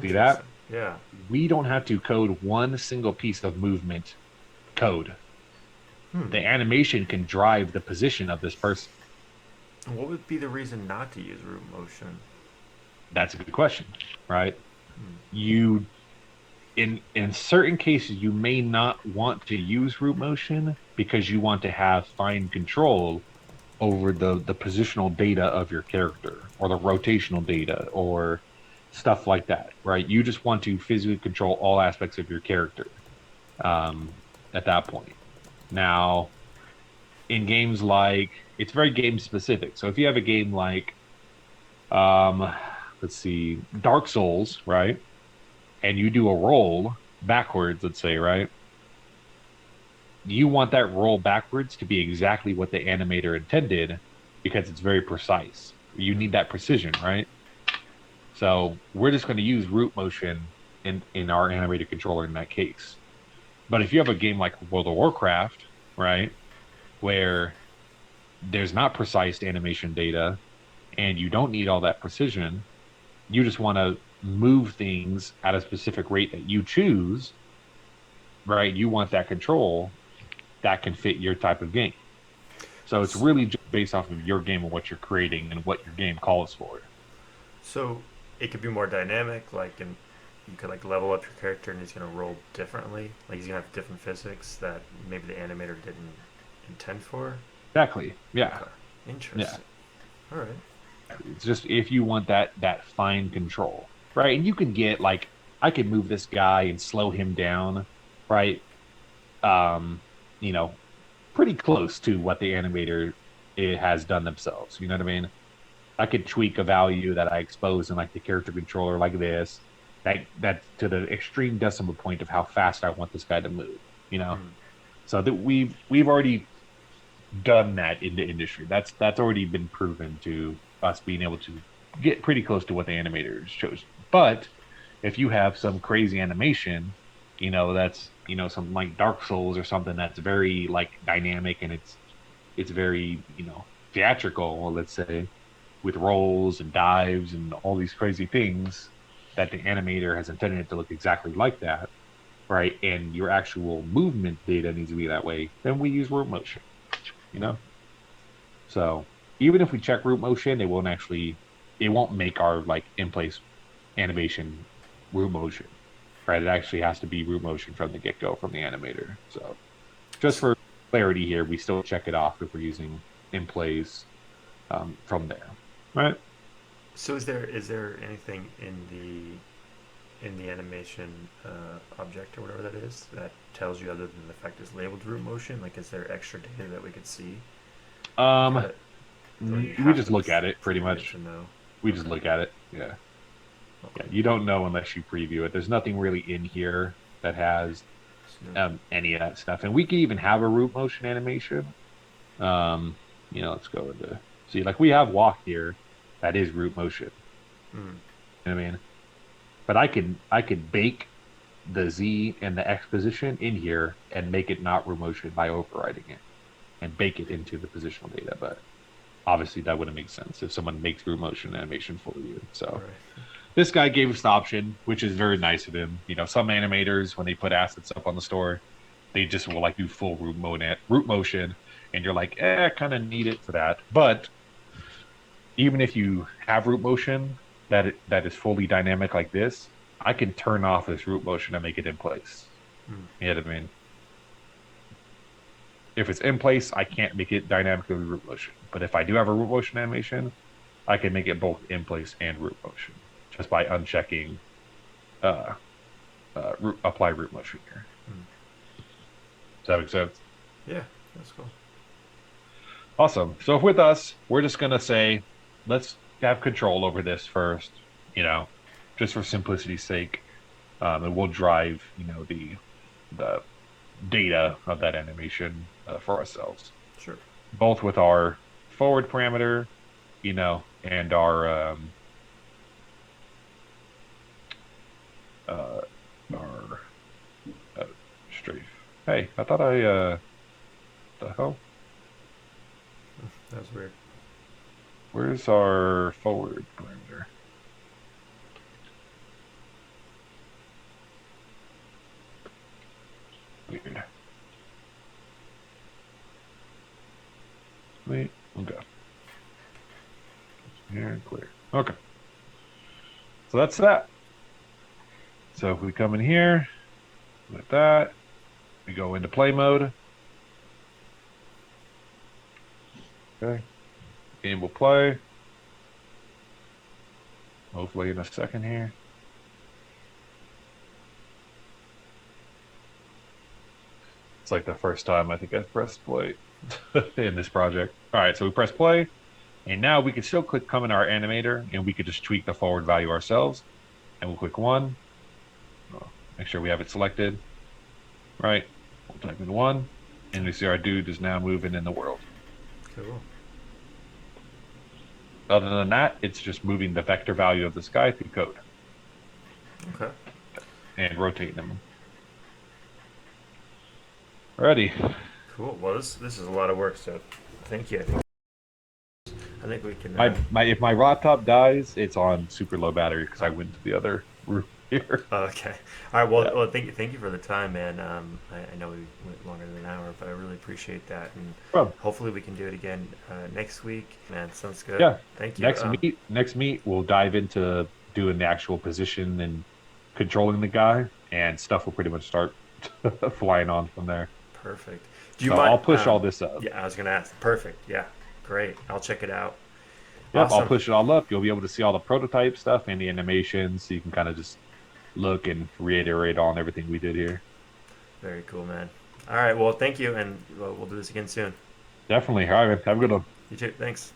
See that? Yeah. We don't have to code one single piece of movement code. The animation can drive the position of this person. What would be the reason not to use root motion? That's a good question, right? Hmm. You in certain cases you may not want to use root motion because you want to have fine control over the positional data of your character or the rotational data or stuff like that, right? You just want to physically control all aspects of your character um, at that point. Now, in games like it's very game specific. So if you have a game like um, let's see, Dark Souls, right? And you do a roll backwards, let's say, right? You want that roll backwards to be exactly what the animator intended because it's very precise. You need that precision, right? So we're just going to use root motion in our animator controller in that case. But if you have a game like World of Warcraft, right, where there's not precise animation data and you don't need all that precision, you just want to move things at a specific rate that you choose, right? You want that control that can fit your type of game. So it's really just based off of your game and what you're creating and what your game calls for. So it could be more dynamic, like, and you could like level up your character, and he's gonna roll differently. Like he's gonna have different physics that maybe the animator didn't intend for. Exactly. Yeah. Okay, Yeah. interesting. All right. It's just if you want that fine control, right? And you can get like I could move this guy and slow him down, right? Um, you know, pretty close to what the animator it has done themselves. You know what I mean? I could tweak a value that I expose in like the character controller like this. That's to the extreme decimal point of how fast I want this guy to move, you know? Hmm. So that we've already done that in the industry. That's already been proven to us being able to get pretty close to what the animators chose. But if you have some crazy animation, that's something like Dark Souls or something that's very like dynamic and it's very theatrical, let's say, with rolls and dives and all these crazy things that the animator has intended it to look exactly like that, right? And your actual movement data needs to be that way, then we use root motion, you know? So even if we check root motion, it won't make our like in place animation root motion, right? It actually has to be root motion from the get go from the animator. So just for clarity here, we still check it off if we're using in place from there, right? So is there anything in the animation object or whatever that is that tells you other than the fact it's labeled root motion? Like, is there extra data that we could see? Um, That, or you we have just to be look at it pretty familiar much. to know? We just Okay. look at it. Yeah. Yeah. Okay. You don't know unless you preview it. There's nothing really in here that has So, any of that stuff. And we could even have a root motion animation. Um, let's go into see, like we have walk here that is root motion. mm, You know what I mean? But I could bake the Z and the X position in here and make it not root motion by overriding it and bake it into the positional data. But obviously that wouldn't make sense if someone makes root motion animation for you. So right. this guy gave us the option, which is very nice of him. Some animators when they put assets up on the store, they just will like do full root motion, and you're like, kind of need it for that. But even if you have root motion that is fully dynamic like this, I can turn off this root motion and make it in place. Mm, You know what I mean? If it's in place, I can't make it dynamically root motion. But if I do have a root motion animation, I can make it both in place and root motion just by unchecking uh, apply root motion here. mm. Does that make sense? Yeah, that's cool. Awesome. So if with us, we're just gonna say, let's have control over this first, just for simplicity's sake, and we'll drive, the data of that animation for ourselves, Sure. both with our forward parameter, and uh, our uh, strafe. Hey, I thought the hell? That was weird. Where's our forward parameter? Weird. Wait, okay. Here, clear. Okay. So that's that. So if we come in here with that, we go into play mode. Okay. Game will play. Hopefully in a second here. It's like the first time I think I've pressed play in this project. All right, so we press play, and now we can still come in our animator, and we could just tweak the forward value ourselves. And we'll click 1. Make sure we have it selected. Right. We'll type in 1, and we see our dude is now moving in the world. Cool. Other than that, it's just moving the vector value of this guy through code. Okay. And rotating them. Ready. Cool. Well, this is a lot of work, so thank you. I think we can. If my rod top dies, it's on super low battery because I went to the other room here. Okay. All right. Well, Yeah. well, thank you for the time, man. I know we went longer than an hour, but I really appreciate that, and Well, hopefully we can do it again next week. Man, sounds good. yeah. Thank you. Next meet, we'll dive into doing the actual position and controlling the guy, and stuff will pretty much start flying on from there. Perfect. Do So you mind? I'll push all this up. Yeah, I was gonna ask. Perfect. Yeah. Great. I'll check it out. Yep, Awesome. I'll push it all up. You'll be able to see all the prototype stuff and the animations, so you can kind of just look and reiterate on everything we did here. Very cool, man. All right. Well, thank you, and we'll do this again soon. Definitely. All right, man. Have a good one. You too. Thanks.